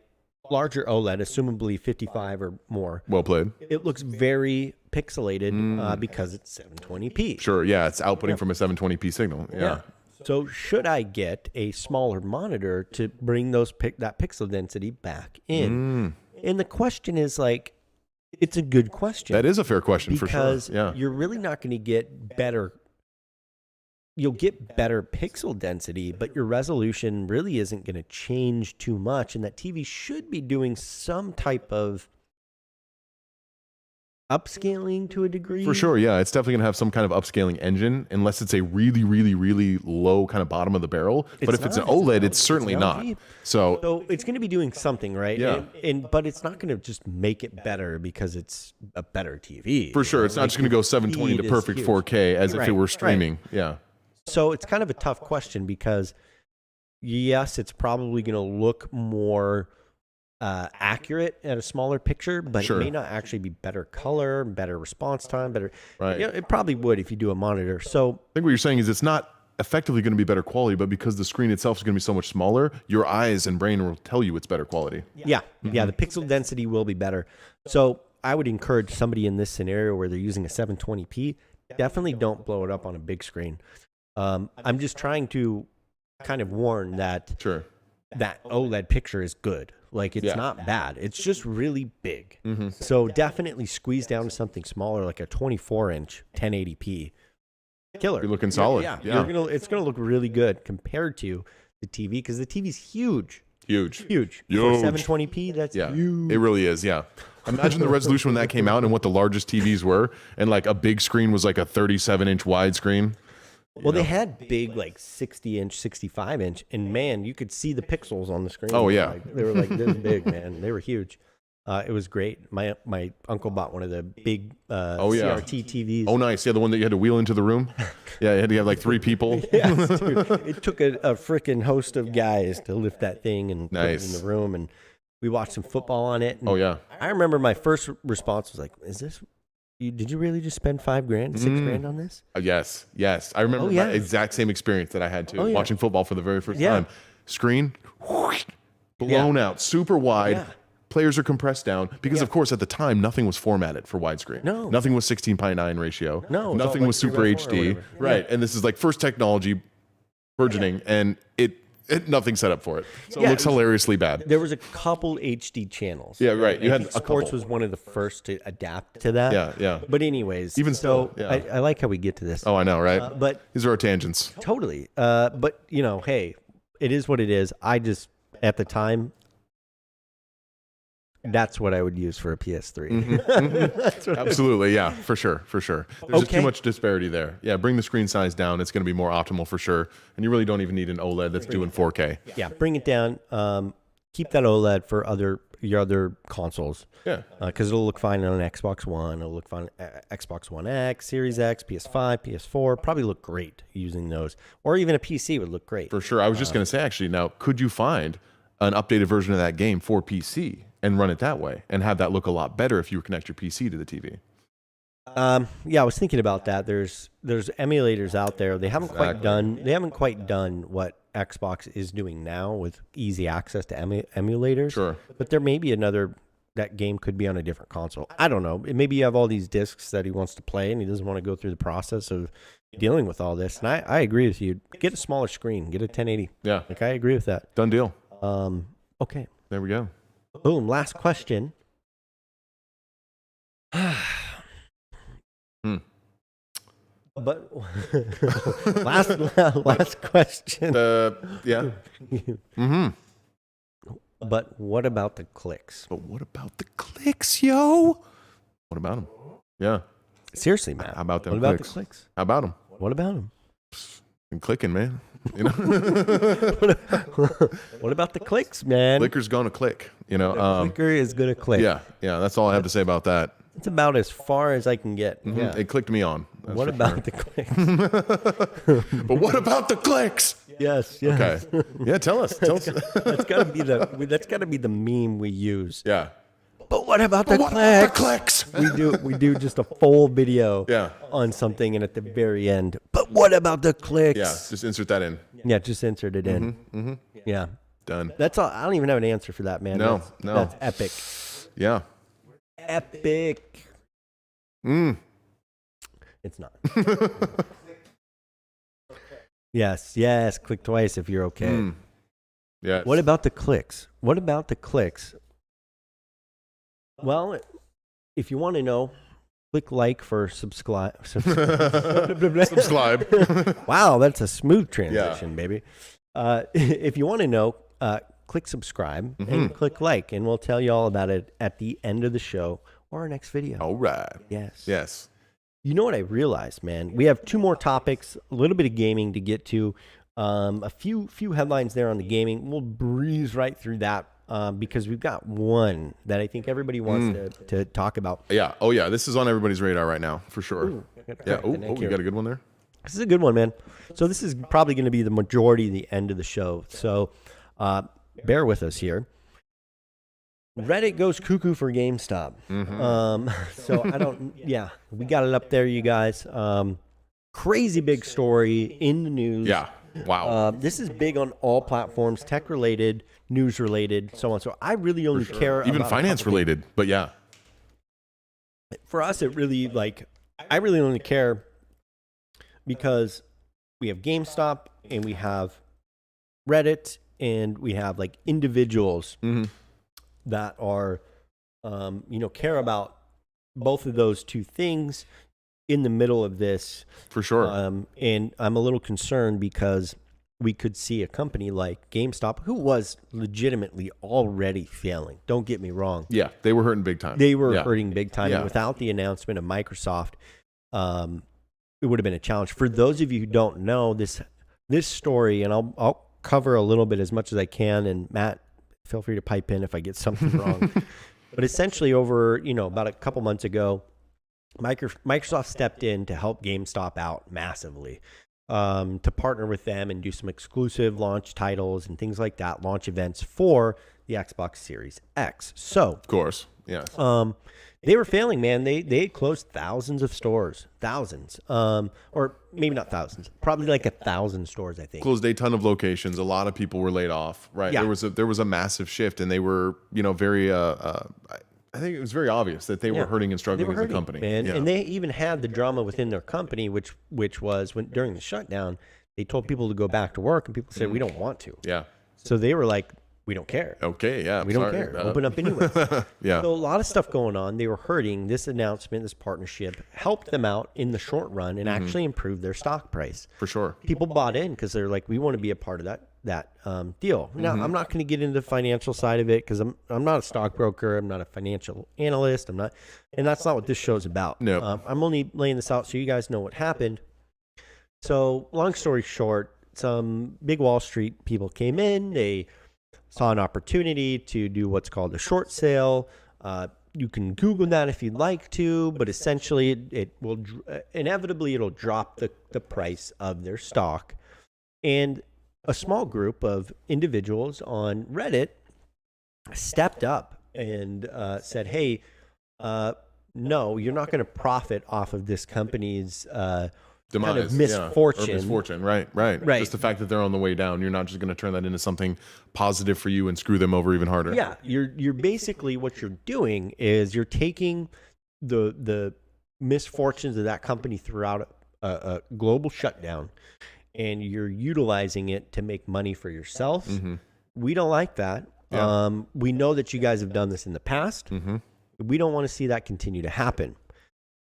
larger OLED, assumably 55 or more. Well played. It looks very pixelated because it's 720p. Sure, yeah. It's outputting from a 720p signal. Yeah. So should I get a smaller monitor to bring that pixel density back in? And the question is like, it's a good question. That is a fair question for sure. Because Yeah. you're really not going to get better. You'll get better pixel density, but your resolution really isn't going to change too much. And that TV should be doing some type of upscaling to a degree. For sure, yeah. It's definitely going to have some kind of upscaling engine, unless it's a really, really, really low kind of bottom of the barrel. But if it's an OLED, it's certainly not. So it's going to be doing something, right? Yeah. But it's not going to just make it better because it's a better TV. for sure, it's not just going to go 720 to speed is perfect huge. 4K as if Right, it were right. streaming. Yeah. So it's kind of a tough question because, yes, it's probably going to look more accurate at a smaller picture, but Sure. it may not actually be better color, better response time, better. Right. You know, it probably would if you do a monitor. So I think what you're saying is it's not effectively going to be better quality, but because the screen itself is going to be so much smaller, your eyes and brain will tell you it's better quality. yeah, the pixel density will be better. So I would encourage somebody in this scenario where they're using a 720p, definitely don't blow it up on a big screen. I'm just trying to kind of warn that Sure. that OLED picture is good. Like, it's not bad. It's just really big. So definitely squeeze down to something smaller, like a 24-inch 1080p. Killer. You're looking solid. Yeah. Yeah. It's gonna look really good compared to the TV because the TV's huge. Huge. Huge. For 720p, that's Yeah. huge. It really is. Yeah. Imagine the resolution when that came out and what the largest TVs were. And like a big screen was like a 37-inch widescreen. Well, they had big, like 60-inch, 65-inch, and man, you could see the pixels on the screen. Oh, yeah. They were like this big, man. They were huge. It was great. My uncle bought one of the big CRT TVs. Oh, nice. Yeah, the one that you had to wheel into the room. Yeah, you had to have like 3 people. Yes, dude. It took a freaking host of guys to lift that thing and put it in the room, and we watched some football on it. And Oh, yeah. I remember my first response was like, "Is this? Did you really just spend $5,000, $6,000 on this?" Yes. I remember yeah. that exact same experience that I had too, Oh, yeah. watching football for the very first Yeah. time. Screen blown out, super wide. Yeah. Players are compressed down because, of course, at the time, nothing was formatted for widescreen. No. Nothing was 16:9 ratio. No, it's Nothing all was like Super 3:4 or HD. whatever. Right. And this is like first technology burgeoning, and it nothing set up for it. So Yeah, it looks hilariously bad. There was a couple HD channels. Yeah, right. You I had think a sports couple. was one of the first to adapt to that. Yeah. But anyways, Even so still, yeah. I like how we get to this. Oh, I know, right? But These are our tangents. totally. But you know, hey, it is what it is. I just at the time, that's what I would use for a PS3. That's what Absolutely, yeah, for sure. There's just too much disparity there. Yeah, bring the screen size down. It's going to be more optimal for sure. And you really don't even need an OLED that's doing 4K. Yeah, bring it down. Keep that OLED for your other consoles. Yeah. Because it'll look fine on an Xbox One. It'll look fine on Xbox One X, Series X, PS5, PS4. Probably look great using those. Or even a PC would look great. For sure. I was just going to say, actually, now, could you find an updated version of that game for PC and run it that way and have that look a lot better if you connect your PC to the TV? Yeah, I was thinking about that. There's emulators out there. They haven't quite done what Xbox is doing now with easy access to emulators. Sure. But there may be that game could be on a different console. I don't know. Maybe you have all these discs that he wants to play and he doesn't want to go through the process of dealing with all this. And I agree with you. Get a smaller screen. Get a 1080. Yeah. Like, I agree with that. Done deal. Okay. There we go. Boom. Last question. But last question. Yeah. Mm-hmm. But what about the clicks? But what about the clicks, yo? What about them? Yeah. Seriously, Matt. How about them What about clicks? the clicks? How about them? What about them? And clicking, man. You know, What about the clicks, man? clicker's gonna click. You know, Clicker is going to click. yeah. That's all I have to say about that. It's about as far as I can get. Yeah. It clicked me on. That's What for about sure. the clicks? But what about the clicks? Yes. Okay. Yeah, tell us. That's gotta be the meme we use. Yeah. But what about the What clicks? about the clicks? We do just a full video Yeah. on something, and at the very end, but what about the clicks? Yeah, just insert that in. Yeah, just insert it in. Yeah, Done. that's all. I don't even have an answer for that, man. No, That's epic. Yeah. Epic. It's not. Yes. Click twice if you're okay. Yeah. What about the clicks? What about the clicks? Well, if you want to know, click like for subscribe. Subscribe. Wow, that's a smooth transition, baby. If you want to know, click subscribe and click like, and we'll tell you all about it at the end of the show or our next video. All right. Yes. You know what I realized, man? We have 2 more topics, a little bit of gaming to get to, a few headlines there on the gaming. We'll breeze right through that because we've got one that I think everybody wants to talk about. Yeah. Oh, yeah. This is on everybody's radar right now, for sure. Yeah. Oh, you got a good one there? This is a good one, man. So this is probably going to be the majority of the end of the show. So bear with us here. Reddit goes cuckoo for GameStop. So we got it up there, you guys. Crazy big story in the news. Yeah. Wow. This is big on all platforms, tech related, news related, so on. So I really only care Even about finance related, but yeah. For us, it really I really only care because we have GameStop and we have Reddit and we have like individuals that are, care about both of those two things in the middle of this. For sure. And I'm a little concerned because we could see a company like GameStop, who was legitimately already failing. Don't get me wrong. Yeah, they were hurting big time. They were hurting big time. Yeah. And without the announcement of Microsoft, it would have been a challenge. For those of you who don't know this story, and I'll cover a little bit as much as I can, and Matt, feel free to pipe in if I get something wrong. But essentially over, about a couple months ago, Microsoft stepped in to help GameStop out massively, to partner with them and do some exclusive launch titles and things like that, launch events for the Xbox Series X. So, Of course. Yes. they were failing, man. They closed thousands of stores, or maybe not thousands, probably like 1,000 stores, I think. Closed a ton of locations. A lot of people were laid off. Right. Yeah. There was a massive shift, and they were, very. I think it was very obvious that they were hurting and struggling as a company. Man. Yeah. And they even had the drama within their company, which was during the shutdown, they told people to go back to work, and people said, we don't want to. Yeah. So they were like, we don't care. Okay. Yeah. We don't care. Open up anyway. Yeah. So a lot of stuff going on. They were hurting. This announcement, this partnership helped them out in the short run and actually improved their stock price. For sure. People bought in because they're like, we want to be a part of that deal. Now, I'm not going to get into the financial side of it because I'm not a stockbroker. I'm not a financial analyst. And that's not what this show's about. No. I'm only laying this out so you guys know what happened. So long story short, some big Wall Street people came in. They saw an opportunity to do what's called a short sale. You can Google that if you'd like to, but essentially it will inevitably it'll drop the price of their stock. And a small group of individuals on Reddit stepped up and said, hey, no, you're not going to profit off of this company's Demise, kind of misfortune. Or misfortune, right. Just the fact that they're on the way down, you're not just going to turn that into something positive for you and screw them over even harder. Yeah, you're basically what you're doing is you're taking the misfortunes of that company throughout a global shutdown, and you're utilizing it to make money for yourself. We don't like that. Yeah. We know that you guys have done this in the past. We don't want to see that continue to happen,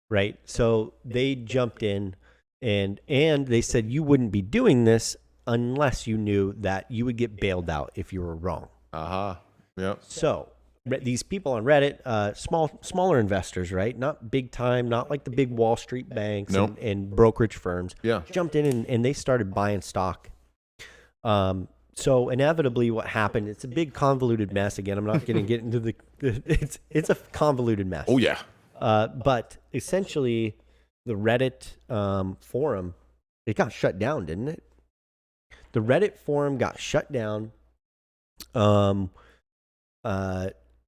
right? So they jumped in. And they said you wouldn't be doing this unless you knew that you would get bailed out if you were wrong. Yep. So these people on Reddit, smaller investors, right? Not big time, not like the big Wall Street banks Nope. and brokerage firms. Yeah. Jumped in and they started buying stock. So inevitably, what happened? It's a big convoluted mess. Again, I'm not going to get into the. It's a convoluted mess. Oh yeah. But essentially, the Reddit forum, it got shut down, didn't it? The Reddit forum got shut down.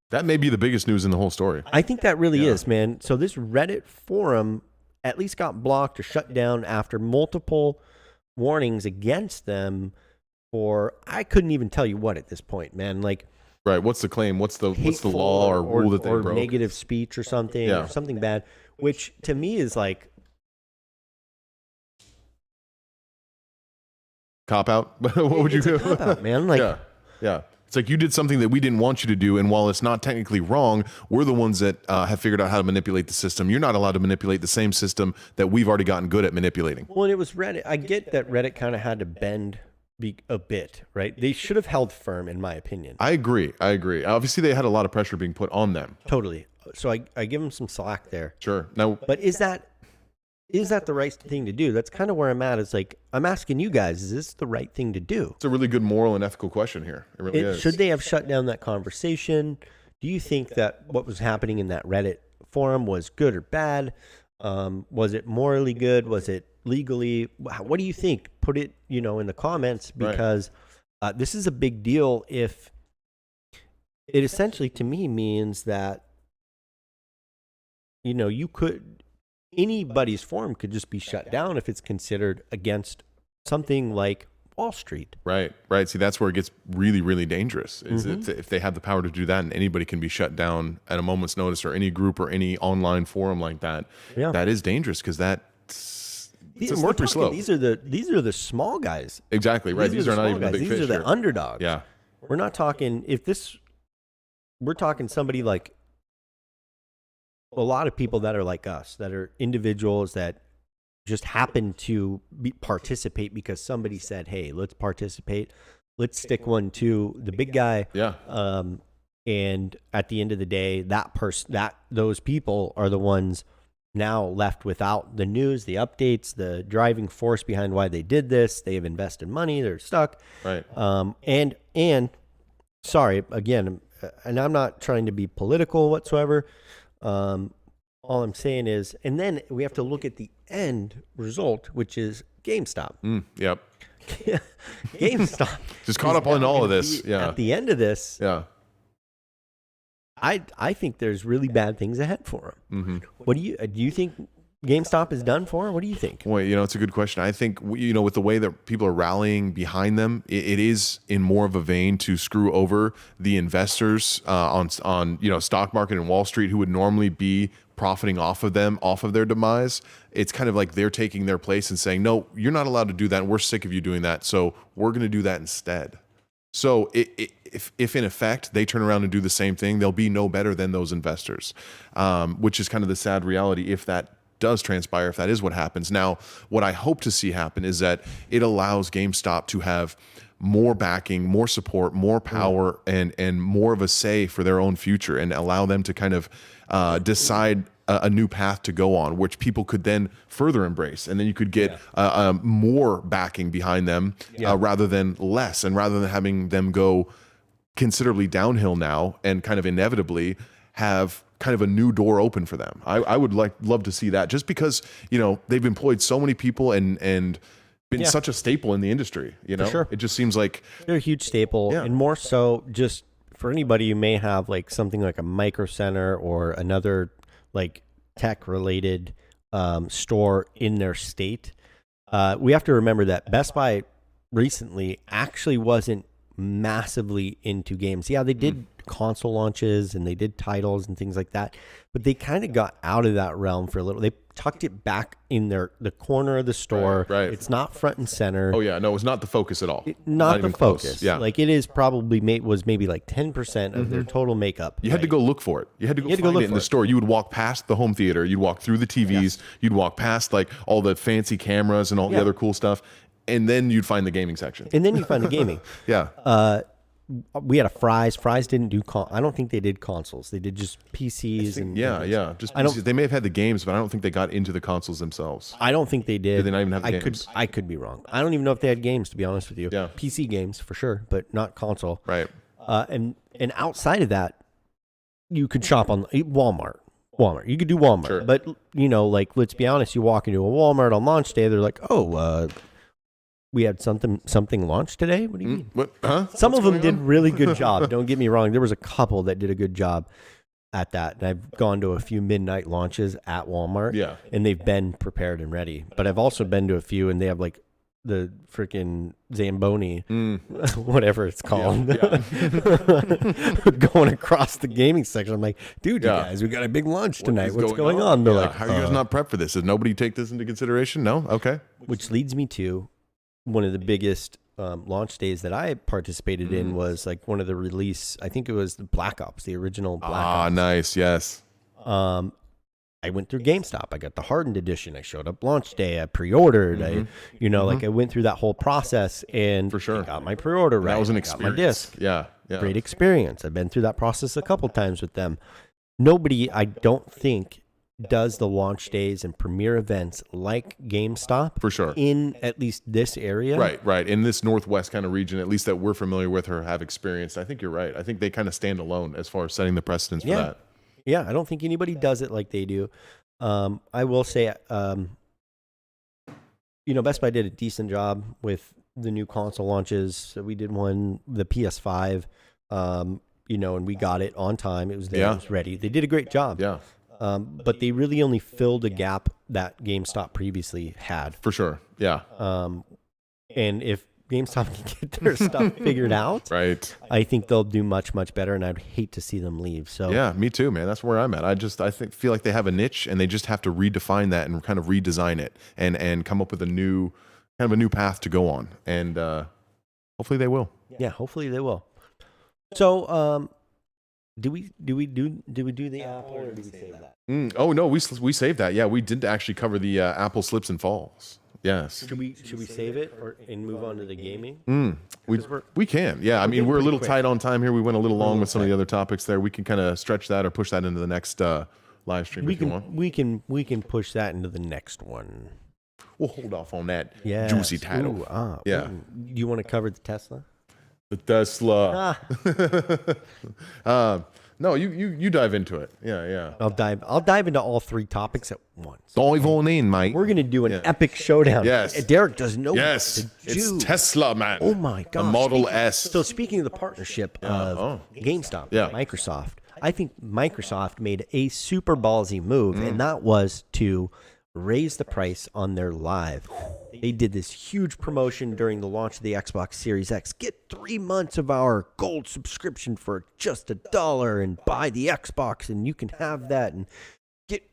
That may be the biggest news in the whole story. I think that really is, man. So this Reddit forum at least got blocked or shut down after multiple warnings against them for, I couldn't even tell you what at this point, man. Like, right. What's the claim? What's the hateful law or rule that they or broke? negative speech or something, or something bad, which to me is like, Cop out? What would you do? cop out, man. Like, Yeah. It's like you did something that we didn't want you to do, and while it's not technically wrong, we're the ones that have figured out how to manipulate the system. You're not allowed to manipulate the same system that we've already gotten good at manipulating. well, and it was Reddit. I get that Reddit kind of had to bend a bit, right? They should have held firm, in my opinion. I agree. Obviously, they had a lot of pressure being put on them. Totally. So I give them some slack there. Sure. Now, But is that the right thing to do? That's kind of where I'm at. It's like, I'm asking you guys, is this the right thing to do? it's a really good moral and ethical question here. It really is. Should they have shut down that conversation? Do you think that what was happening in that Reddit forum was good or bad? Was it morally good? Was it legally? What do you think? Put it, in the comments, because this is a big deal. If it essentially, to me, means that, anybody's forum could just be shut down if it's considered against something like Wall Street. Right. See, that's where it gets really, really dangerous. Is if they have the power to do that, and anybody can be shut down at a moment's notice, or any group or any online forum like that. Yeah. That is dangerous, because it's a slippery slope. These are the small guys. Exactly right. These are not even the big These fish are the here. underdogs. Yeah. We're not talking. We're talking somebody like a lot of people that are like us, that are individuals that just happen to participate because somebody said, "Hey, let's participate. Let's stick one to the big guy." Yeah. And at the end of the day, those people are the ones now left without the news, the updates, the driving force behind why they did this. They have invested money. They're stuck. Right. And sorry again, and I'm not trying to be political whatsoever. All I'm saying is, and then we have to look at the end result, which is GameStop. Yep. GameStop Just caught up on all of this. At the end of this, Yeah. I think there's really bad things ahead for them. What do you think GameStop is done for? What do you think? Well, it's a good question. I think, with the way that people are rallying behind them, it is in more of a vein to screw over the investors on stock market and Wall Street, who would normally be profiting off of their demise. It's kind of like they're taking their place and saying, no, you're not allowed to do that, and we're sick of you doing that, so we're going to do that instead. So if in effect they turn around and do the same thing, they'll be no better than those investors, which is kind of the sad reality if that does transpire, if that is what happens. Now, what I hope to see happen is that it allows GameStop to have more backing, more support, more power, and more of a say for their own future, and allow them to kind of decide a new path to go on, which people could then further embrace. And then you could get more backing behind them rather than less, and rather than having them go considerably downhill now and kind of inevitably have kind of a new door open for them. I would love to see that, just because, they've employed so many people and been such a staple in the industry, For sure. It just seems like They're a huge staple, and more so just for anybody who may have like something like a Micro Center or another like tech related store in their state. We have to remember that Best Buy recently actually wasn't massively into games. Yeah, they did console launches and they did titles and things like that, but they kind of got out of that realm for a little. They tucked it back in the corner of the store. Right. It's not front and center. Oh yeah, no, it was not the focus at all. Not the even close. focus. Yeah, like it is probably was maybe like 10% of their total makeup. You had to go look for it. You had to go find it in the store. You would walk past the home theater. You'd walk through the TVs. You'd walk past like all the fancy cameras and all the other cool stuff, and then you'd find the gaming section. And then you find the gaming. Yeah. we had a Fry's. Fry's didn't do. I don't think they did consoles. They did just PCs and just PCs. They may have had the games, but I don't think they got into the consoles themselves. I don't think they did. Did they not even have the games? I could be wrong. I don't even know if they had games, to be honest with you. Yeah. PC games for sure, but not console. Right. And outside of that, you could shop on Walmart. You could do Walmart. Sure. But, like, let's be honest, you walk into a Walmart on launch day, they're like, we had something launched today? What do you mean? What? Huh? Some of them did really good job. Don't get me wrong. There was a couple that did a good job at that. And I've gone to a few midnight launches at Walmart. Yeah. And they've been prepared and ready. But I've also been to a few and they have like the freaking Zamboni, whatever it's called, going across the gaming section. I'm like, dude, you guys, we got a big launch tonight. What's going on? They're like, how are you guys not prepped for this? Did nobody take this into consideration? No? Okay. Which leads me to one of the biggest launch days that I participated in was like one of the release. I think it was the Black Ops, the original Black Ops. Ah, nice. Yes. I went through GameStop. I got the hardened edition. I showed up launch day. I pre-ordered. Like I went through that whole process and for sure I got my pre-order right. That was an experience. Got my disc. Yeah. Great experience. I've been through that process a couple times with them. Nobody, I don't think, does the launch days and premiere events like GameStop for sure in at least this area. Right. In this Northwest kind of region, at least that we're familiar with or have experienced. I think you're right. I think they kind of stand alone as far as setting the precedence for that. Yeah, I don't think anybody does it like they do. I will say, Best Buy did a decent job with the new console launches. So we did one, the PS5, and we got it on time. It was there, it was ready. They did a great job. Yeah. But they really only filled a gap that GameStop previously had. For sure. Yeah. And if GameStop can get their stuff figured out, right, I think they'll do much, much better, and I'd hate to see them leave. So yeah, me too, man. That's where I'm at. I feel like they have a niche, and they just have to redefine that and kind of redesign it, and come up with a new path to go on, and hopefully they will. Yeah, hopefully they will. So, do we do the Apple, or did we save that? Oh no, we saved that. Yeah, we did actually cover the Apple slips and falls. Yes. Should we save it and move on to the gaming? We can. Yeah, I mean we're a little tight on time here. We went a little long with some of the other topics there. We can kind of stretch that or push that into the next live stream if you want. We can push that into the next one. We'll hold off on that juicy title. You want to cover the Tesla? The Tesla. No, you dive into it. Yeah. I'll dive into all three topics at once. Dive on in, mate. We're gonna do an epic showdown. Yes. Derek doesn't know. Yes. It's Tesla, man. Oh my gosh. The Model S. So speaking of the partnership of GameStop and Microsoft, I think Microsoft made a super ballsy move, and that was to raise the price on their Live. They did this huge promotion during the launch of the Xbox Series X. Get 3 months of our gold subscription for just $1 and buy the Xbox, and you can have that and get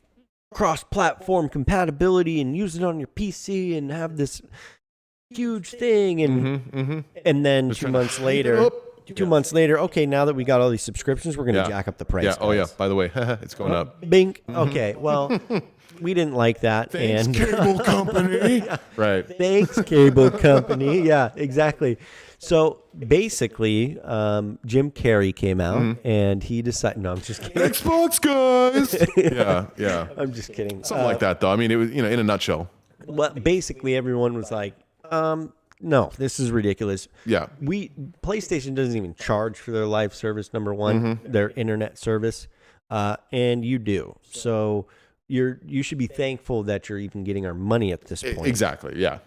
cross-platform compatibility and use it on your PC and have this huge thing. And and then Just 2 months later... 2 months later, okay, now that we got all these subscriptions, we're going to jack up the price. Yeah. Oh, yeah. By the way, it's going up. Bink. Okay, well, we didn't like that. Thanks, cable company. Right. Thanks, cable company. Yeah, exactly. So basically, Jim Carrey came out and he decided. No, I'm just kidding. Xbox guys. Yeah. I'm just kidding. Something like that, though. I mean, it was in a nutshell. Well, basically, everyone was like, no, this is ridiculous. Yeah. PlayStation doesn't even charge for their live service, number one, their internet service, and you do. So you should be thankful that you're even getting our money at this point. Exactly, yeah.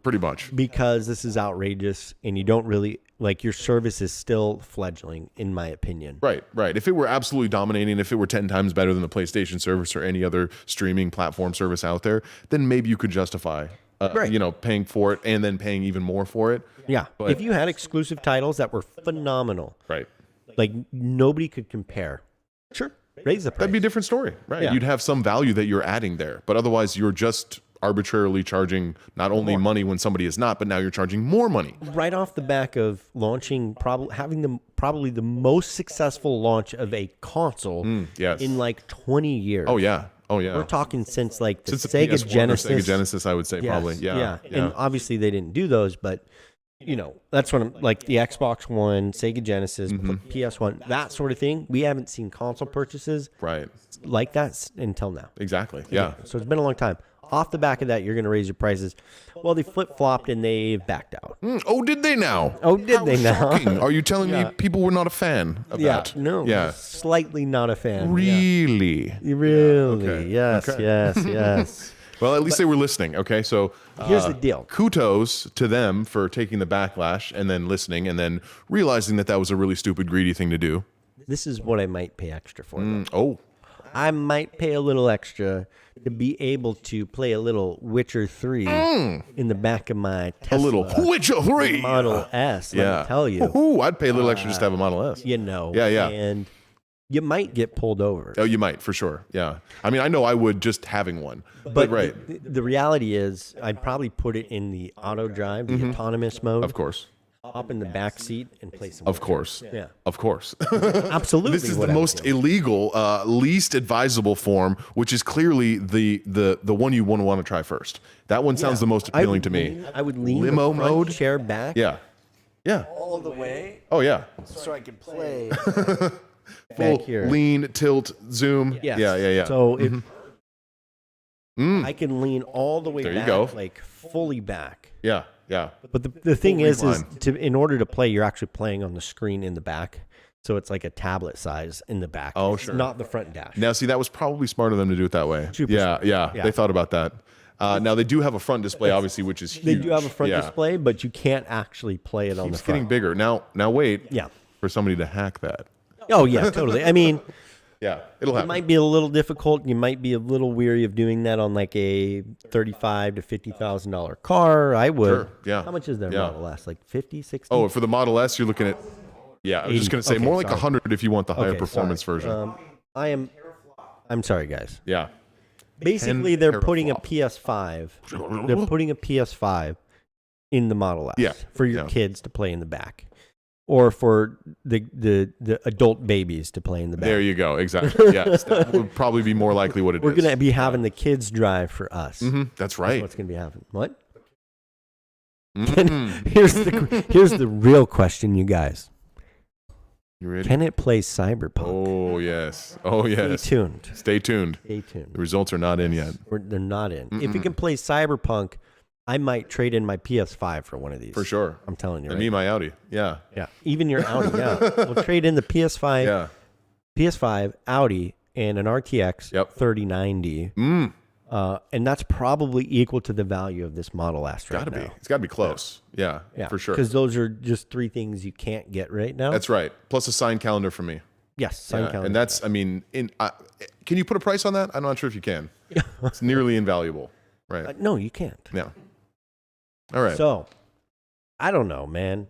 Pretty much. Because this is outrageous, and you don't really, your service is still fledgling, in my opinion. Right. If it were absolutely dominating, if it were 10 times better than the PlayStation service or any other streaming platform service out there, then maybe you could justify paying for it and then paying even more for it. Yeah. But if you had exclusive titles that were phenomenal, right, nobody could compare. Sure, raise the price. That'd be a different story, right? Yeah. You'd have some value that you're adding there, but otherwise you're just arbitrarily charging not only money when somebody is not, but now you're charging more money. Right off the back of launching, probably the most successful launch of a console in 20 years. Oh yeah. We're talking since the PS1 Sega Genesis. Sega Genesis, I would say, probably. Yeah. And obviously they didn't do those, but that's what I'm like the Xbox One, Sega Genesis, PS1, that sort of thing. We haven't seen console purchases Right. like that until now. Exactly. Yeah. So it's been a long time. Off the back of that, you're going to raise your prices. Well, they flip-flopped and they backed out. Oh, did they now? Oh, did How they now? shocking. Are you telling me people were not a fan of that? No. Yeah. Slightly not a fan. Really? Really? Okay. Yes, Okay. yes. Well, at least they were listening. Okay, so Here's the deal. Kudos to them for taking the backlash and then listening and then realizing that was a really stupid, greedy thing to do. This is what I might pay extra for. though. Oh, I might pay a little extra to be able to play a little Witcher 3 in the back of my Tesla a little Witcher 3 Model S, let me tell you. Ooh, I'd pay a little extra just to have a Model S. Yeah. And you might get pulled over. Oh, you might, for sure. Yeah. I mean, I know I would just having one. But right. the reality is I'd probably put it in the auto drive, the autonomous mode. Of course. Hop in the back seat and play some. Of course. Yeah. Of course. Absolutely. This is what the I would most do. illegal, least advisable form, which is clearly the one you want to try first. That one sounds the most appealing to me. I would lean Limo the front mode? chair back. Yeah. Yeah. All the way Oh, yeah. so I can play Full back here. lean, tilt, zoom. Yes. Yeah. So if I can lean all the way There you back, go. like fully back. Yeah. But the thing is recline. in order to play, you're actually playing on the screen in the back. So it's like a tablet size in the back. Oh, It's sure. not the front dash. Now, see, that was probably smart of them to do it that way. Super Yeah. smart. Yeah. They thought about that. Now, they do have a front display, obviously, which is huge. They do have a front Yeah. display, but you can't actually play it on the It's getting front. bigger. Now wait. Yeah. For somebody to hack that. Oh, yeah, totally. I mean, Yeah. It'll it happen. might be a little difficult. You might be a little weary of doing that on like a $35,000 to $50,000 car. I would. Sure, yeah. How much is their Yeah. Model S? Like 50, 60? Oh, for the Model S, you're looking at. Yeah, I was just 80. going to say Okay, more like sorry. 100 if you want the higher Okay, performance sorry. version. I'm sorry, guys. Yeah. Basically, they're putting a teraflop. PS5. They're putting a PS5 in the Model S Yeah, for your yeah. kids to play in the back, or for the adult babies to play in the back. There you go. Exactly. Yes, that would probably be more likely what it is. We're gonna be having the kids drive for us. That's That's right. what's gonna be happening. What? Mhm. Here's the real question, you guys. You ready? Can it play Cyberpunk? Oh yes. Oh yes. Stay tuned. Stay tuned. Stay tuned. The results are not in yet. They're not in. If it can play Cyberpunk, I might trade in my PS5 for one of these. For sure. I'm telling you. And Right? me, my Audi. Yeah. Yeah. Even your Audi. Yeah. We'll trade in the PS5, Yeah. PS5, Audi, and an RTX Yep. 3090. And that's probably equal to the value of this Model S right Gotta now. be. It's got to be close. Yeah. Yeah. For sure. Because those are just three things you can't get right now. That's right. Plus a signed calendar for me. yes. Sign Yeah, calendar. and that's, I mean, can you put a price on that? I'm not sure if you can. It's nearly invaluable. Right. No, you can't. Yeah. All right. So, I don't know, man.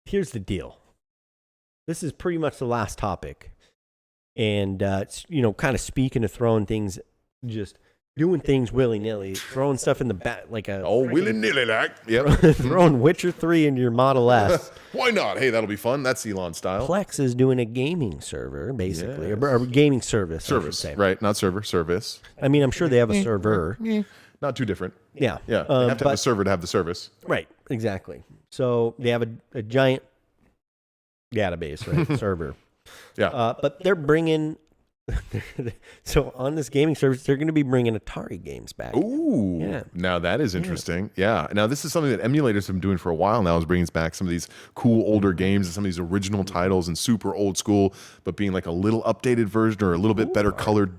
Here's the deal. This is pretty much the last topic. And, it's, kind of speaking of throwing things, just doing things willy-nilly, throwing stuff in the back, like a... Oh, willy-nilly like. Yep. throwing Witcher 3 into your Model S. Why not? Hey, that'll be fun. That's Elon style. Plex is doing a gaming server, basically, Yes. or a gaming service. I should Service, say. right? Not server, service. I mean, I'm sure they have a server. Not too different. Yeah. Yeah, they have to have a server to have the service. Right, exactly. So they have a giant database, right? Server. Yeah. But they're bringing... so on this gaming service, they're going to be bringing Atari games back. Ooh. Yeah. Now that is interesting. Yeah. Now this is something that emulators have been doing for a while now, is bringing back some of these cool older games and some of these original titles and super old school, but being like a little updated version or a little bit better colored,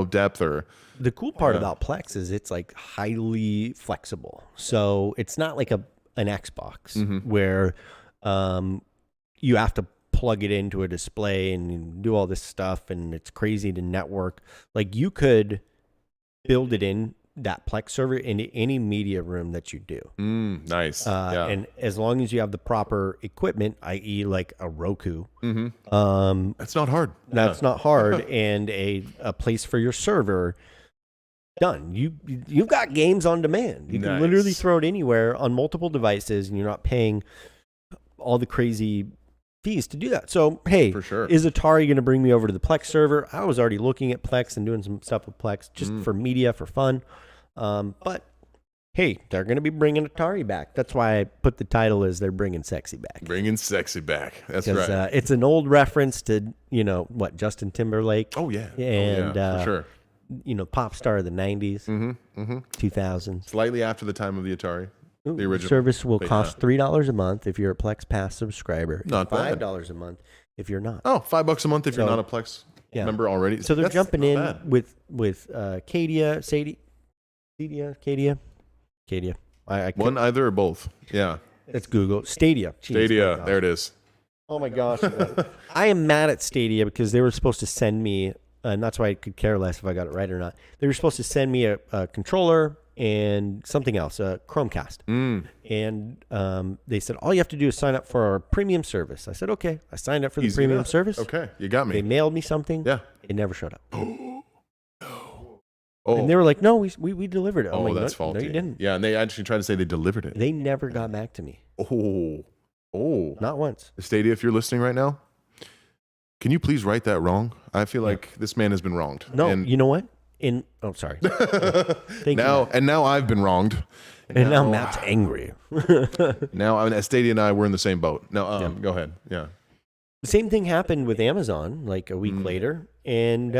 depth or... The cool part about Plex is it's like highly flexible. So it's not like an Xbox where you have to plug it into a display and do all this stuff and it's crazy to network. Like you could build it in that Plex server into any media room that you do. Nice. Yeah. And as long as you have the proper equipment, i.e. like a Roku, That's not hard. that's not hard, and a place for your server, done. You've got games on demand. You can Nice. literally throw it anywhere on multiple devices, and you're not paying all the crazy fees to do that. So, hey, For sure. is Atari going to bring me over to the Plex server? I was already looking at Plex and doing some stuff with Plex just for media, for fun. But hey, they're going to be bringing Atari back. That's why I put the title as they're bringing sexy back. Bringing sexy back. That's right. It's an old reference to, Justin Timberlake. Oh, yeah. And, for sure. Pop star of the 90s, 2000s. Slightly after the time of the Atari, the original. Service will cost $3 a month if you're a Plex Pass subscriber. Not bad. $5 a month if you're not. Oh, $5 a month if you're not a Plex member already. So they're jumping in with Cadia, Cadia. One, either, or both. Yeah. That's Google. Stadia. Jeez, Stadia. There it is. Oh my gosh. I am mad at Stadia because they were supposed to send me, and that's why I could care less if I got it right or not. They were supposed to send me a controller and something else, a Chromecast. And they said, all you have to do is sign up for our premium service. I said, okay. I signed up for the premium service. Okay. You got me. They mailed me something. Yeah. It never showed up. Oh. And they were like, no, we delivered it. Oh, that's faulty. No, you didn't. Yeah, and they actually tried to say they delivered it. They never got back to me. Oh. Not once. Stadia, if you're listening right now, can you please right that wrong? I feel like this man has been wronged. No, you know what? Sorry. Thank you. And now I've been wronged. And now Matt's angry. Now, Stadia and I, we're in the same boat. No, go ahead. Yeah. The same thing happened with Amazon like a week later, and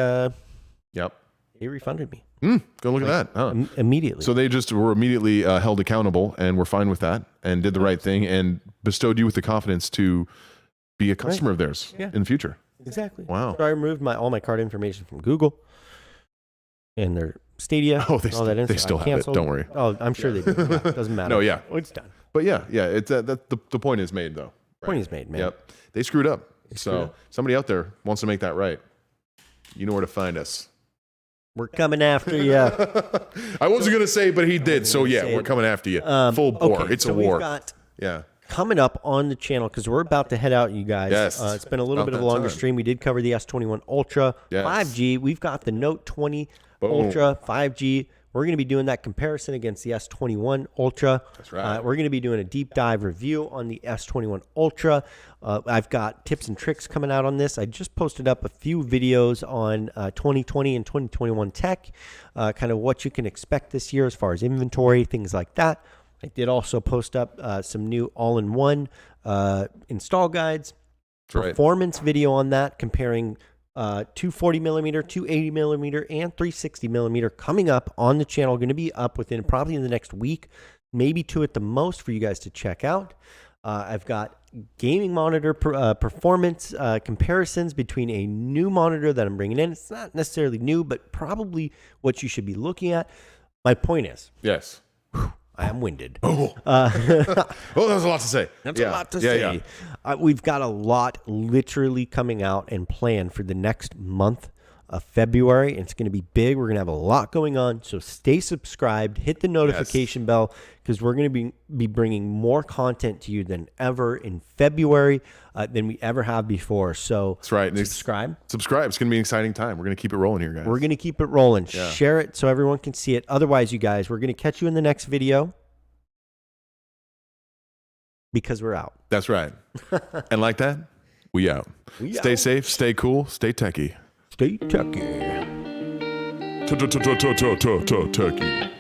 yep, they refunded me. Go look at that. Huh. Immediately. So they just were immediately held accountable and were fine with that and did the right thing and bestowed you with the confidence to be a customer of theirs in the future. Exactly. Wow. So I removed all my card information from Google and their Stadia. Oh, they still have it. Don't worry. Oh, I'm sure they do. Yeah, it doesn't matter. No, yeah. It's done. But yeah. It's the point is made though. Point is made, man. Yep. They screwed up. Somebody out there wants to make that right. You know where to find us. We're coming after you. I wasn't going to say, but he did. So yeah, we're coming after you. Full bore. Okay, it's a war. We've got coming up on the channel, because we're about to head out, you guys. Yes. It's been a little bit of a longer stream. We did cover the S21 Ultra 5G. We've got the Note 20 Ultra 5G. We're going to be doing that comparison against the S21 Ultra. That's right. We're going to be doing a deep dive review on the S21 Ultra. I've got tips and tricks coming out on this. I just posted up a few videos on 2020 and 2021 tech, kind of what you can expect this year as far as inventory, things like that. I did also post up some new all-in-one install guides, performance video on that, comparing 240 millimeter, 280 millimeter, and 360 millimeter coming up on the channel. Going to be up within probably in the next week, maybe two at the most for you guys to check out. I've got gaming monitor performance comparisons between a new monitor that I'm bringing in. It's not necessarily new, but probably what you should be looking at. My point is, yes, I am winded. Oh, there's a lot to say. That's a lot to say. We've got a lot literally coming out and planned for the next month of February. It's going to be big. We're going to have a lot going on. So stay subscribed. Hit the notification bell, because we're going to be bringing more content to you than ever in February than we ever have before. So that's right. Subscribe. Subscribe. It's going to be an exciting time. We're going to keep it rolling here, guys. We're going to keep it rolling. Share it so everyone can see it. Otherwise, you guys, we're going to catch you in the next video, because we're out. That's right. And like that, we out. Stay safe, stay cool, stay techie. Stay techie. Techie.